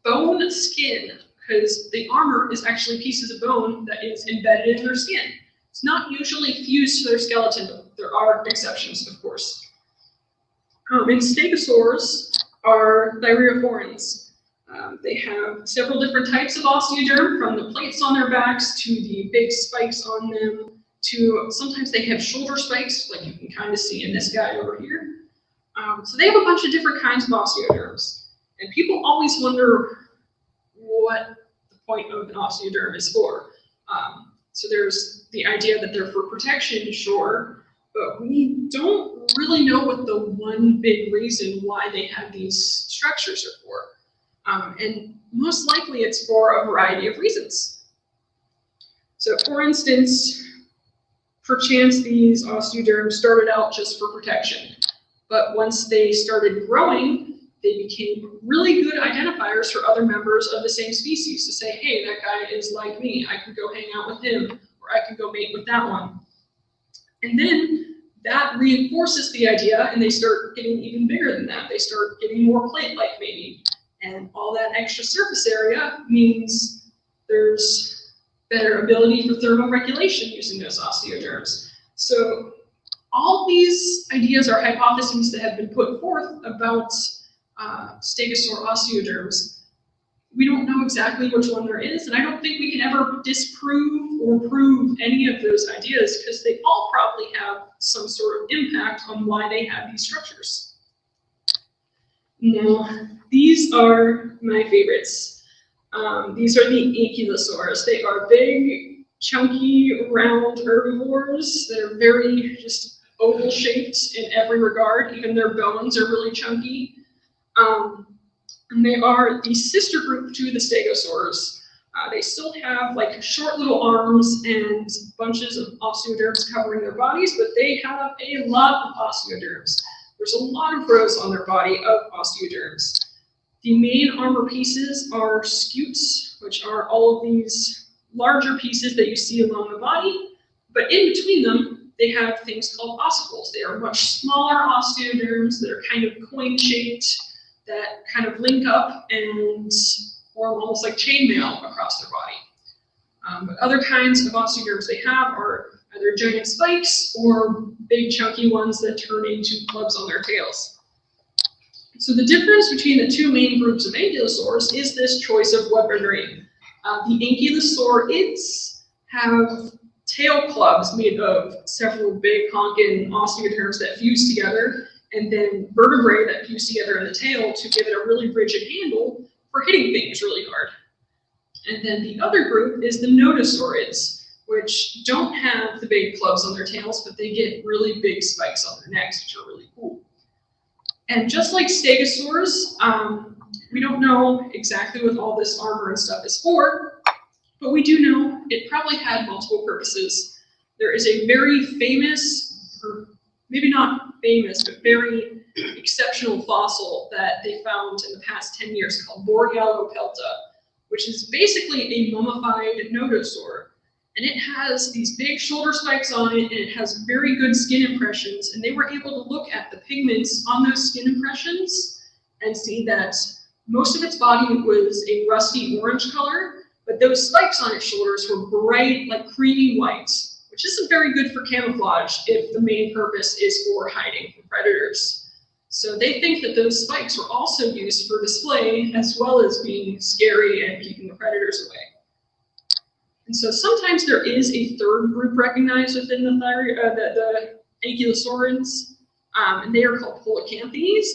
bone skin, because the armor is actually pieces of bone that is embedded in their skin. It's not usually fused to their skeleton, but there are exceptions, of course. And stegosaurs are thyreophorans. They have several different types of osteoderm, from the plates on their backs to the big spikes on them, to sometimes they have shoulder spikes, like you can kind of see in this guy over here. So they have a bunch of different kinds of osteoderms. And people always wonder what the point of an osteoderm is for. So there's the idea that they're for protection, sure, but we don't don't really know what the one big reason why they have these structures are for. And most likely it's for a variety of reasons. So for instance, perchance these osteoderms started out just for protection, but once they started growing, they became really good identifiers for other members of the same species to say, hey, that guy is like me, I can go hang out with him, or I can go mate with that one. And then that reinforces the idea, and they start getting even bigger than that. They start getting more plate-like maybe, and all that extra surface area means there's better ability for thermoregulation using those osteoderms. So all these ideas are hypotheses that have been put forth about stegosaur osteoderms. We don't know exactly which one there is, and I don't think we can ever disprove or prove any of those ideas because they all probably have some sort of impact on why they have these structures. Now, these are my favorites. These are the Ankylosaurs. They are big, chunky, round herbivores that are very just oval shaped in every regard. Even their bones are really chunky. And they are the sister group to the Stegosaurs. They still have like short little arms and bunches of osteoderms covering their bodies, but they have a lot of osteoderms. There's a lot of rows on their body of osteoderms. The main armor pieces are scutes, which are all of these larger pieces that you see along the body, but in between them, they have things called ossicles. They are much smaller osteoderms that are kind of coin-shaped, that kind of link up and form almost like chainmail across their body. But other kinds of osteoderms they have are either giant spikes or big chunky ones that turn into clubs on their tails. So the difference between the two main groups of ankylosaurs is this choice of weaponry. The ankylosaurids have tail clubs made of several big honking osteoderms that fuse together, and then vertebrae that fuse together in the tail to give it a really rigid handle for hitting things really hard. And then the other group is the nodosaurids, which don't have the big clubs on their tails, but they get really big spikes on their necks, which are really cool. And just like stegosaurs, we don't know exactly what all this armor and stuff is for, but we do know it probably had multiple purposes. There is a very famous, or maybe not famous, but very exceptional fossil that they found in the past 10 years called Borealopelta, which is basically a mummified nodosaur. And it has these big shoulder spikes on it, and it has very good skin impressions. And they were able to look at the pigments on those skin impressions and see that most of its body was a rusty orange color, but those spikes on its shoulders were bright, like creamy white, which isn't very good for camouflage if the main purpose is for hiding from predators. So they think that those spikes were also used for display as well as being scary and keeping the predators away. And so sometimes there is a third group recognized within the ankylosaurids, and they are called Coelacanthines.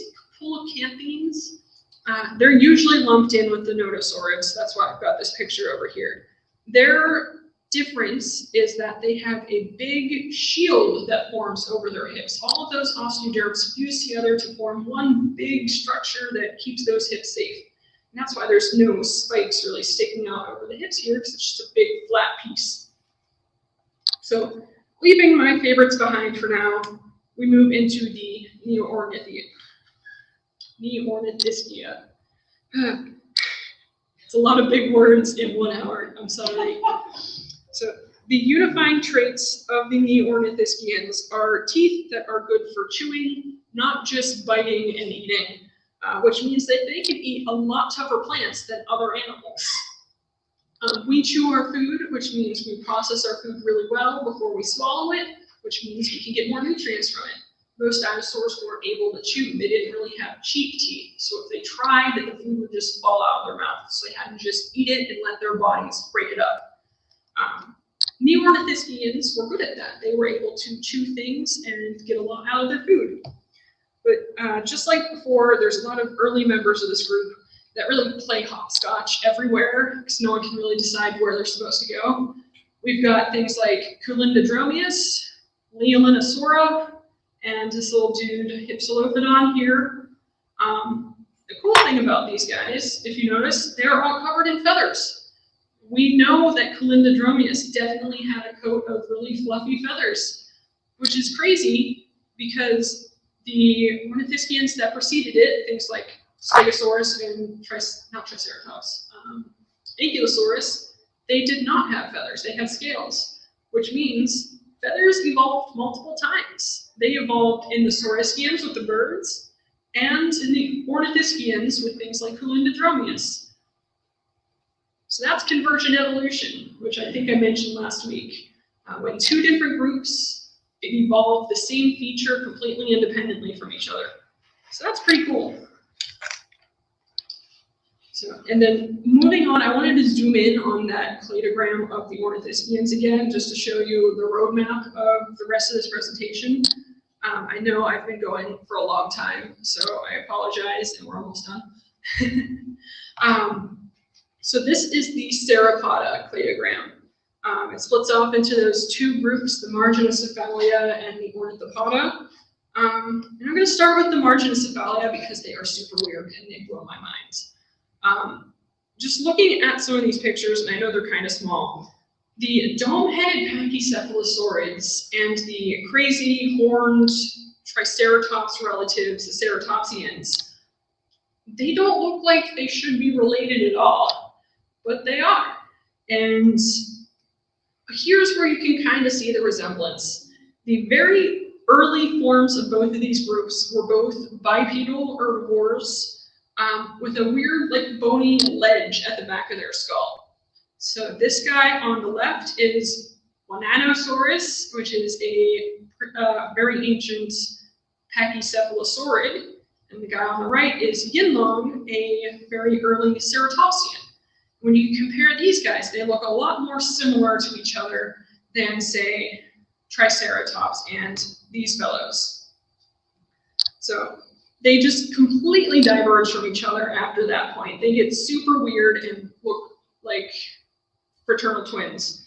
They're usually lumped in with the nodosaurids. That's why I've got this picture over here. Their difference is that they have a big shield that forms over their hips. All of those osteoderms fuse together to form one big structure that keeps those hips safe. And that's why there's no spikes really sticking out over the hips here, because it's just a big flat piece. So leaving my favorites behind for now, we move into the Neo-Ornithischia. It's a lot of big words in 1 hour, I'm sorry. So the unifying traits of the Neo-Ornithischians are teeth that are good for chewing, not just biting and eating, which means that they can eat a lot tougher plants than other animals. We chew our food, which means we process our food really well before we swallow it, which means we can get more nutrients from it. Most dinosaurs weren't able to chew. They didn't really have cheek teeth. So if they tried, then the food would just fall out of their mouth. So they had to just eat it and let their bodies break it up. Neo-Ornithischians were good at that. They were able to chew things and get a lot out of their food. But just like before, there's a lot of early members of this group that really play hopscotch everywhere because no one can really decide where they're supposed to go. We've got things like Calendardromius Leolinosaurus and this little dude, Hypsilophodon here. The cool thing about these guys, if you notice, they're all covered in feathers. We know that Calendardromius definitely had a coat of really fluffy feathers, which is crazy because the ornithischians that preceded it, things like Stegosaurus and Ankylosaurus, they did not have feathers, they had scales, which means feathers evolved multiple times. They evolved in the Saurischians with the birds, and in the Ornithischians with things like Calendardromius. So that's convergent evolution, which I think I mentioned last week. When two different groups evolve the same feature completely independently from each other. So that's pretty cool. So, and then moving on, I wanted to zoom in on that cladogram of the Ornithischians again, just to show you the roadmap of the rest of this presentation. I know I've been going for a long time, so I apologize, and we're almost done. So this is the Cerakota cladogram. It splits off into those two groups, the Marginocephalia and the Ornithopoda. And I'm going to start with the Marginocephalia because they are super weird and they blow my mind. Just looking at some of these pictures, and I know they're kind of small, the dome-headed pachycephalosaurids and the crazy horned Triceratops relatives, the Ceratopsians, they don't look like they should be related at all, but they are. And here's where you can kind of see the resemblance. The very early forms of both of these groups were both bipedal herbivores with a weird, like, bony ledge at the back of their skull. So this guy on the left is Dinosaurus, which is a very ancient pachycephalosaurid, and the guy on the right is Yinlong, a very early ceratopsian. When you compare these guys, they look a lot more similar to each other than, say, Triceratops and these fellows. So they just completely diverge from each other after that point. They get super weird and look like fraternal twins.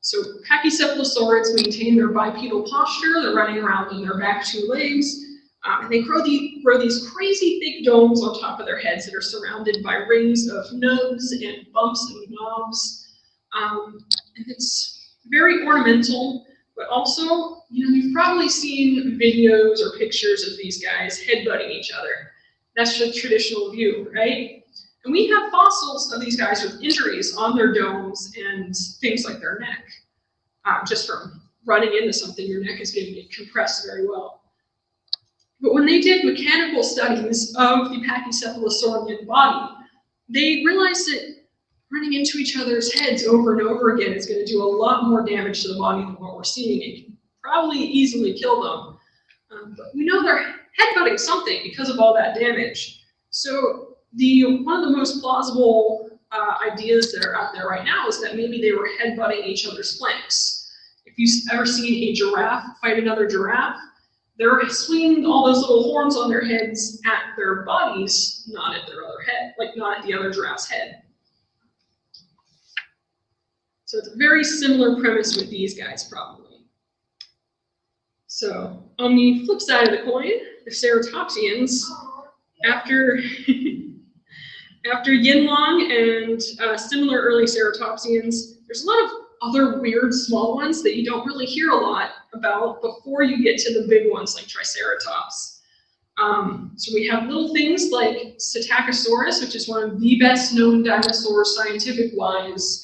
So pachycephalosaurids maintain their bipedal posture. They're running around on their back two legs. And they grow these crazy thick domes on top of their heads that are surrounded by rings of nubs and bumps and knobs. And it's very ornamental, but also, you've probably seen videos or pictures of these guys headbutting each other. That's the traditional view, right? And we have fossils of these guys with injuries on their domes and things like their neck. Just from running into something, your neck is going to get compressed very well. But when they did mechanical studies of the pachycephalosaurian body, they realized that running into each other's heads over and over again is going to do a lot more damage to the body than what we're seeing. It can probably easily kill them. But we know they're headbutting something because of all that damage. So one of the most plausible ideas that are out there right now is that maybe they were headbutting each other's flanks. If you've ever seen a giraffe fight another giraffe, they're swinging all those little horns on their heads at their bodies, not at their other head, like not at the other giraffe's head. So it's a very similar premise with these guys, probably. So on the flip side of the coin, the Ceratopsians, after Yinlong and similar early Ceratopsians, there's a lot of other weird small ones that you don't really hear a lot about before you get to the big ones like Triceratops. So we have little things like Psittacosaurus, which is one of the best known dinosaurs scientific-wise,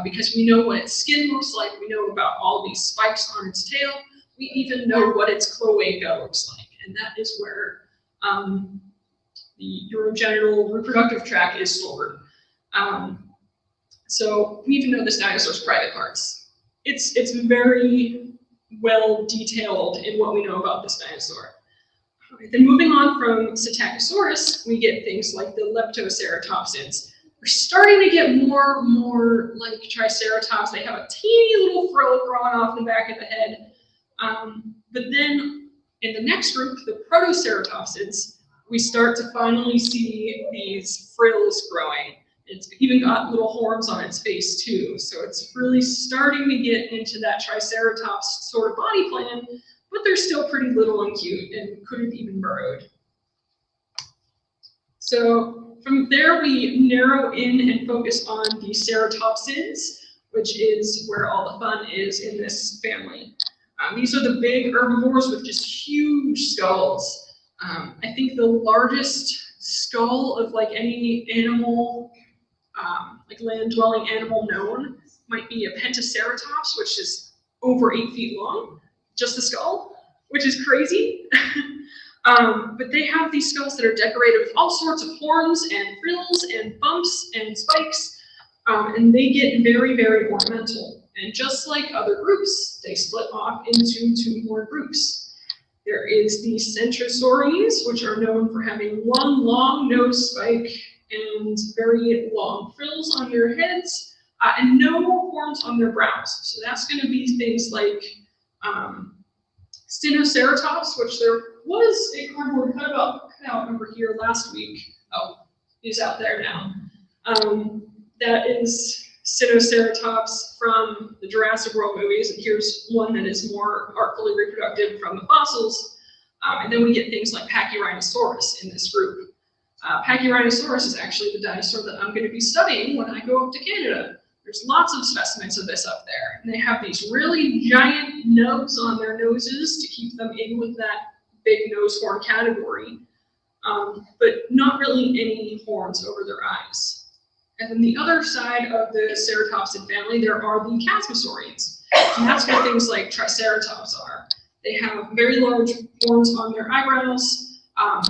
because we know what its skin looks like, we know about all these spikes on its tail, we even know what its cloaca looks like, and that is where the urogenital reproductive tract is stored. So we even know this dinosaur's private parts. It's very well detailed in what we know about this dinosaur. Then moving on from Psittacosaurus, we get things like the Leptoceratopsids. We're starting to get more like Triceratops. They have a teeny little frill growing off the back of the head. But then in the next group, the Protoceratopsids, we start to finally see these frills growing. It's even got little horns on its face too. So it's really starting to get into that Triceratops sort of body plan, but they're still pretty little and cute and could have even burrowed. So from there, we narrow in and focus on the Ceratopsids, which is where all the fun is in this family. These are the big herbivores with just huge skulls. I think the largest skull of like any animal, like land-dwelling animal known, might be a Pentaceratops, which is over 8 feet long, just the skull, which is crazy. But they have these skulls that are decorated with all sorts of horns and frills and bumps and spikes, and they get very, very ornamental. And just like other groups, they split off into 2 more groups. There is the Centrosaures, which are known for having one long nose spike and very long frills on their heads, and no horns on their brows. So that's going to be things like Stenoceratops, which there was a cardboard cutout over here last week. Oh, he's out there now. That is Stenoceratops from the Jurassic World movies, and here's one that is more artfully reproductive from the fossils. And then we get things like Pachyrhinosaurus in this group. Pachyrhinosaurus is actually the dinosaur that I'm going to be studying when I go up to Canada. There's lots of specimens of this up there, and they have these really giant nubs on their noses to keep them in with that big nose horn category, but not really any horns over their eyes. And then the other side of the Ceratopsid family, there are the Chasmosaurians, and that's where things like Triceratops are. They have very large horns on their eyebrows,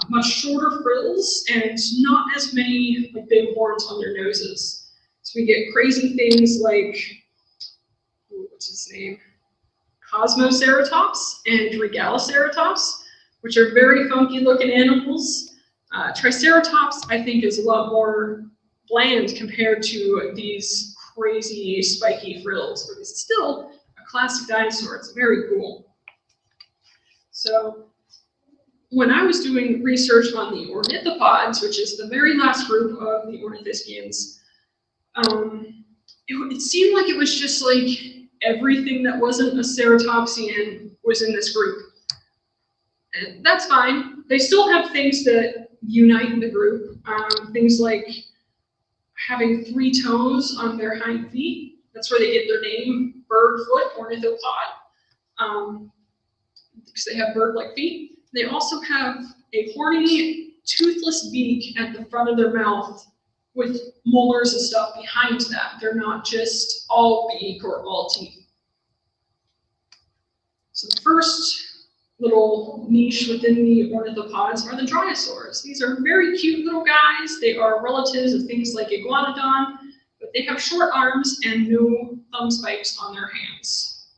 much shorter frills, and not as many like big horns on their noses. So we get crazy things like, what's his name? Cosmoceratops and Regaloceratops, which are very funky looking animals. Triceratops, I think, is a lot more bland compared to these crazy spiky frills, but it's still a classic dinosaur. It's very cool. So when I was doing research on the Ornithopods, which is the very last group of the Ornithischians, it seemed like it was just like everything that wasn't a Ceratopsian was in this group. And that's fine. They still have things that unite the group. Things like having 3 toes on their hind feet. That's where they get their name, birdfoot, ornithopod, because they have bird-like feet. They also have a horny, toothless beak at the front of their mouth with molars and stuff behind that. They're not just all beak or all teeth. So the first little niche within the ornithopods are the Dinosaurs. These are very cute little guys. They are relatives of things like Iguanodon, but they have short arms and no thumb spikes on their hands.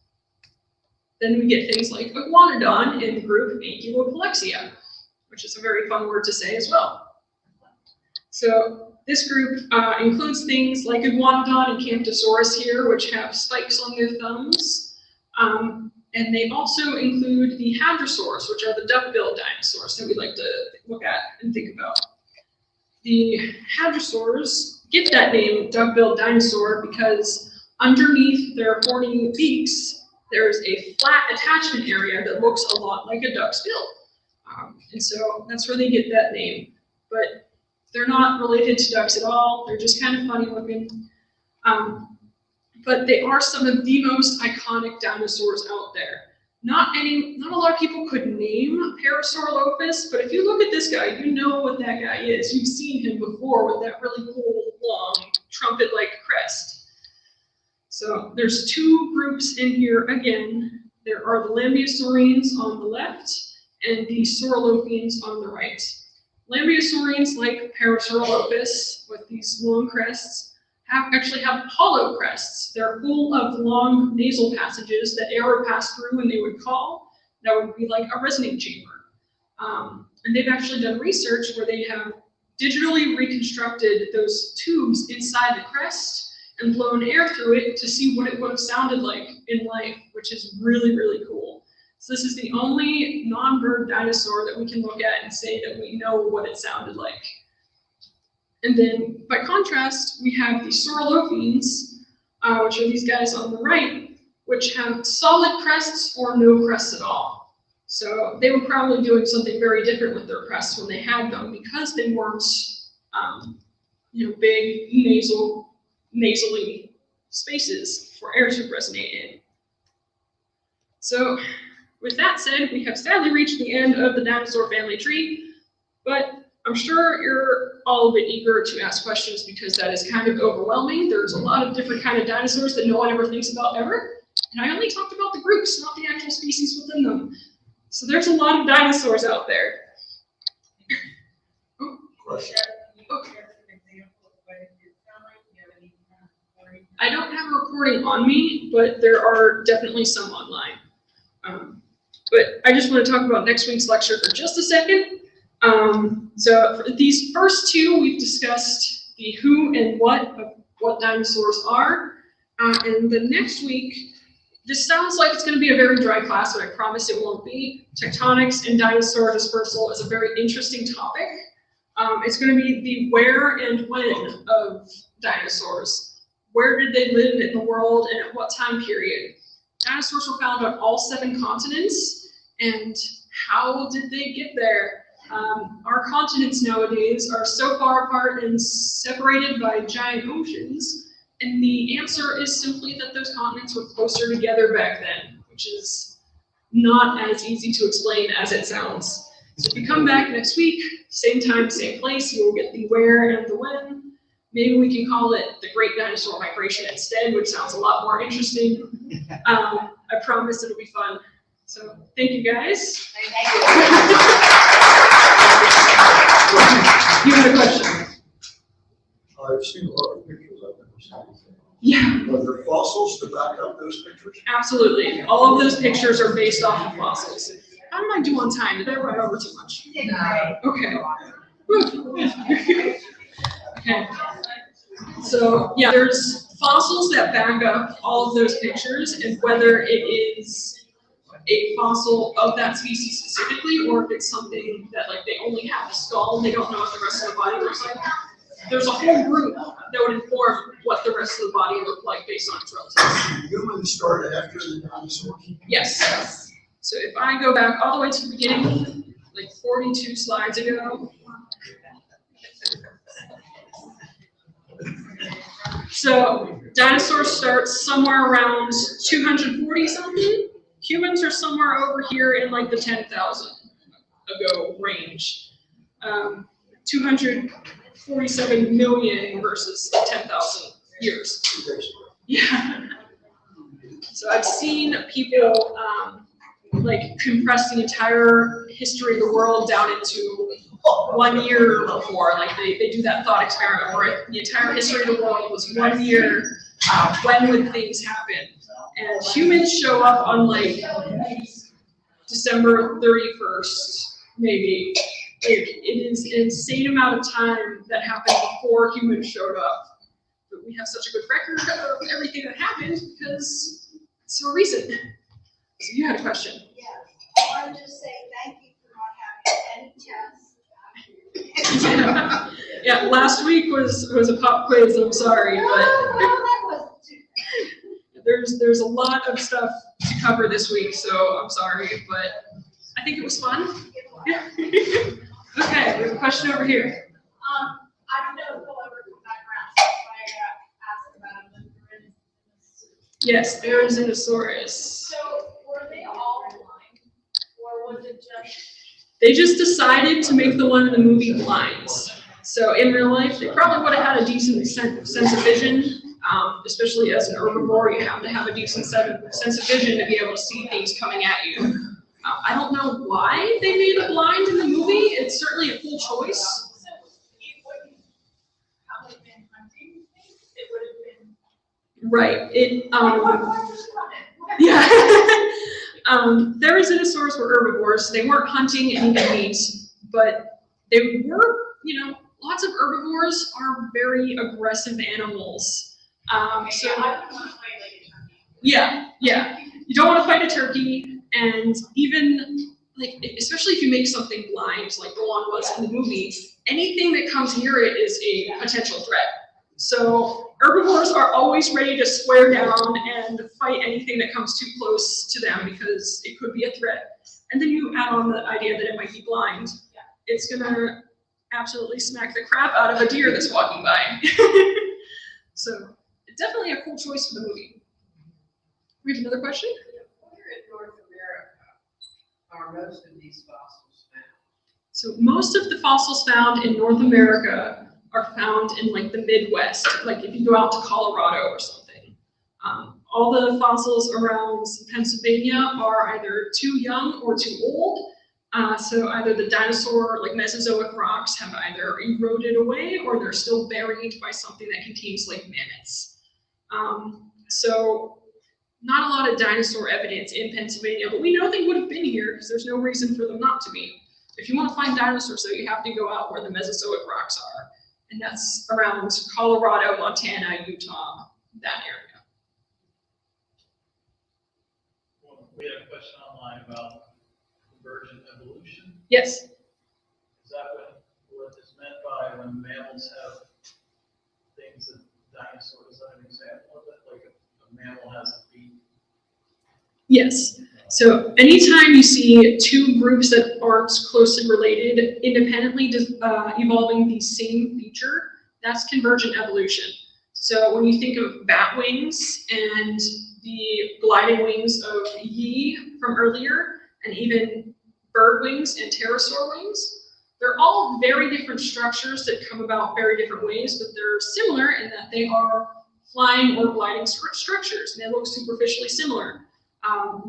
Then we get things like Iguanodon in the group Ankylopalexia, which is a very fun word to say as well. So this group includes things like Iguanodon and Camptosaurus here, which have spikes on their thumbs. And they also include the Hadrosaurs, which are the duck-billed dinosaurs that we like to look at and think about. The Hadrosaurs get that name, duck-billed dinosaur, because underneath their horny beaks, there's a flat attachment area that looks a lot like a duck's bill. And so that's where they get that name. But they're not related to ducks at all. They're just kind of funny looking. But they are some of the most iconic dinosaurs out there. Not a lot of people could name Parasaurolophus, but if you look at this guy, you know what that guy is. You've seen him before with that really cool, long, trumpet-like crest. So there's 2 groups in here again. There are the Lambeosaurians on the left and the Saurolophians on the right. Lambeosaurians, like Parasaurolophus, with these long crests, actually have hollow crests. They're full of long nasal passages that air would pass through when they would call. That would be like a resonant chamber. And they've actually done research where they have digitally reconstructed those tubes inside the crest and blown air through it to see what it would have sounded like in life, which is really, really cool. So this is the only non-bird dinosaur that we can look at and say that we know what it sounded like. And then, by contrast, we have the Saurolophians, which are these guys on the right, which have solid crests or no crests at all. So they were probably doing something very different with their crests when they had them, because they weren't, big nasally spaces for air to resonate in. So with that said, we have sadly reached the end of the dinosaur family tree, but I'm sure you're all a bit eager to ask questions because that is kind of overwhelming. There's a lot of different kind of dinosaurs that no one ever thinks about ever, and I only talked about the groups, not the actual species within them. So there's a lot of dinosaurs out there. Question. I don't have a recording on me, but there are definitely some online. But I just want to talk about next week's lecture for just a second. So for these first two, we've discussed the who and what of what dinosaurs are. And the next week, this sounds like it's going to be a very dry class, but I promise it won't be. Tectonics and dinosaur dispersal is a very interesting topic. It's going to be the where and when of dinosaurs. Where did they live in the world and at what time period? Dinosaurs were found on all 7 continents, and how did they get there? Our continents nowadays are so far apart and separated by giant oceans, and the answer is simply that those continents were closer together back then, which is not as easy to explain as it sounds. So if you come back next week, same time, same place, you will get the where and the when. Maybe we can call it the Great Dinosaur Migration instead, which sounds a lot more interesting. I promise it'll be fun. So thank you guys. Thank you. You had a question? I've seen a lot of pictures of them. Yeah, Are there fossils to back up those pictures? absolutely. All of those pictures are based off of fossils. How did I do on time? Did I run over too much? Okay. Whew. Okay. So yeah, there's fossils that back up all of those pictures, and whether it is a fossil of that species specifically, or if it's something that like they only have a skull and they don't know what the rest of the body looks like. There's a whole group that would inform what the rest of the body looked like based on its relatives. Humans started after the dinosaurs. Yes. So if I go back all the way to the beginning, like 42 slides ago. So dinosaurs start somewhere around 240 something. Humans are somewhere over here in like the 10,000 ago range. 247 million versus 10,000 years. Yeah. So I've seen people like compress the entire history of the world down into 1 year before. Like they do that thought experiment where the entire history of the world was 1 year. When would things happen? And humans show up on like December 31st, maybe. It is an insane amount of time that happened before humans showed up. But we have such a good record of everything that happened because it's so recent. So you had a question. Yes, I want to just say thank you for not having any tests. Yeah, last week was a pop quiz. I'm sorry, but That wasn't too bad. there's a lot of stuff to cover this week, so I'm sorry, but I think it was fun. Yeah. Okay, we have a question over here. I don't know if we'll ever come back around, so I asked about them. Yes, Herrerasaurus. So were they all blind, or was it just? They just decided to make the one in the movie blind. So in real life, they probably would have had a decent sense of vision. Especially as an herbivore, you have to have a decent sense of vision to be able to see things coming at you. I don't know why they made it blind in the movie. It's certainly a cool choice. So it wouldn't have been hunting things. It would have been. Right. Yeah. Dinosaurs were herbivores. They weren't hunting and eating meat, but they were, lots of herbivores are very aggressive animals. Yeah. You don't want to fight a turkey, and even like, especially if you make something blind, like the one was in the movie, anything that comes near it is a potential threat. So herbivores are always ready to swear down and fight anything that comes too close to them because it could be a threat. And then you add on the idea that it might be blind. It's gonna absolutely smack the crap out of a deer that's walking by. So definitely a cool choice for the movie. We have another question? Where in North America are most of these fossils found? So most of the fossils found in North America are found in like the Midwest, like if you go out to Colorado or something. All the fossils around Pennsylvania are either too young or too old. So either the dinosaur, like Mesozoic rocks, have either eroded away or they're still buried by something that contains like mammoths. So not a lot of dinosaur evidence in Pennsylvania, but we know they would have been here because there's no reason for them not to be. If you want to find dinosaurs, though, you have to go out where the Mesozoic rocks are. And that's around Colorado, Montana, Utah, that area. Well, we had a question online about convergent evolution. Yes. Is that what is meant by when mammals have things that dinosaurs? Is that an example of it? Like a mammal has a beak? Yes. So anytime you see two groups that aren't closely related independently evolving the same feature, that's convergent evolution. So when you think of bat wings and the gliding wings of Yi from earlier, and even bird wings and pterosaur wings, they're all very different structures that come about very different ways, but they're similar in that they are flying or gliding structures, and they look superficially similar.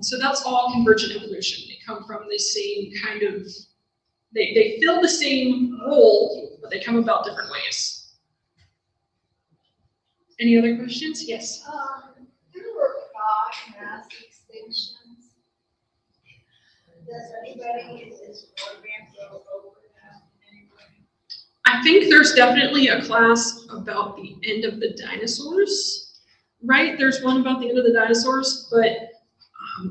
So that's all convergent evolution. They come from the same kind of, they fill the same role, but they come about different ways. Any other questions? Yes. There were 5 mass extinctions. Does anybody in this program go over that anyway? I think there's definitely a class about the end of the dinosaurs, right? There's one about the end of the dinosaurs, but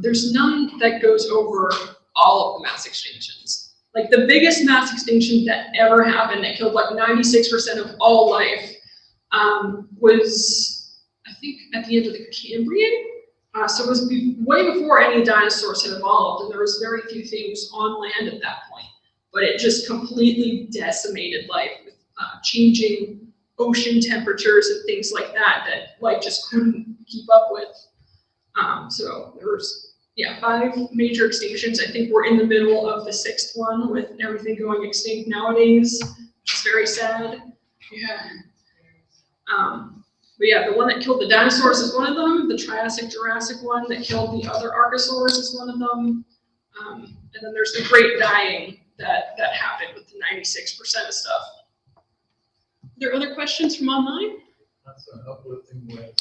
there's none that goes over all of the mass extinctions. Like the biggest mass extinction that ever happened that killed like 96% of all life was, I think, at the end of the Cambrian. So it was way before any dinosaurs had evolved, and there was very few things on land at that point. But it just completely decimated life with changing ocean temperatures and things like that that life just couldn't keep up with. So there was, 5 major extinctions. I think we're in the middle of the 6th one with everything going extinct nowadays, which is very sad. Yeah. But yeah, the one that killed the dinosaurs is one of them. The Triassic-Jurassic one that killed the other archosaurs is one of them. And then there's the Great Dying that happened with the 96% of stuff. Are there other questions from online? That's an uplifting way.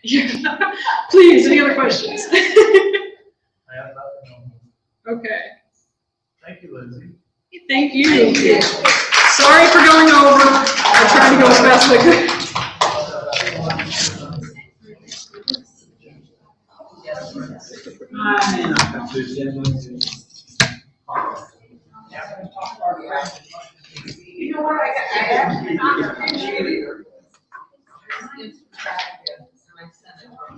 Yeah. Please, any other questions? I have nothing on. Okay. Thank you, Lindsay. Thank you. Sorry for going over. I tried to go as fast as I could. You know what, I actually found a picture here. It's attractive, and I sent it from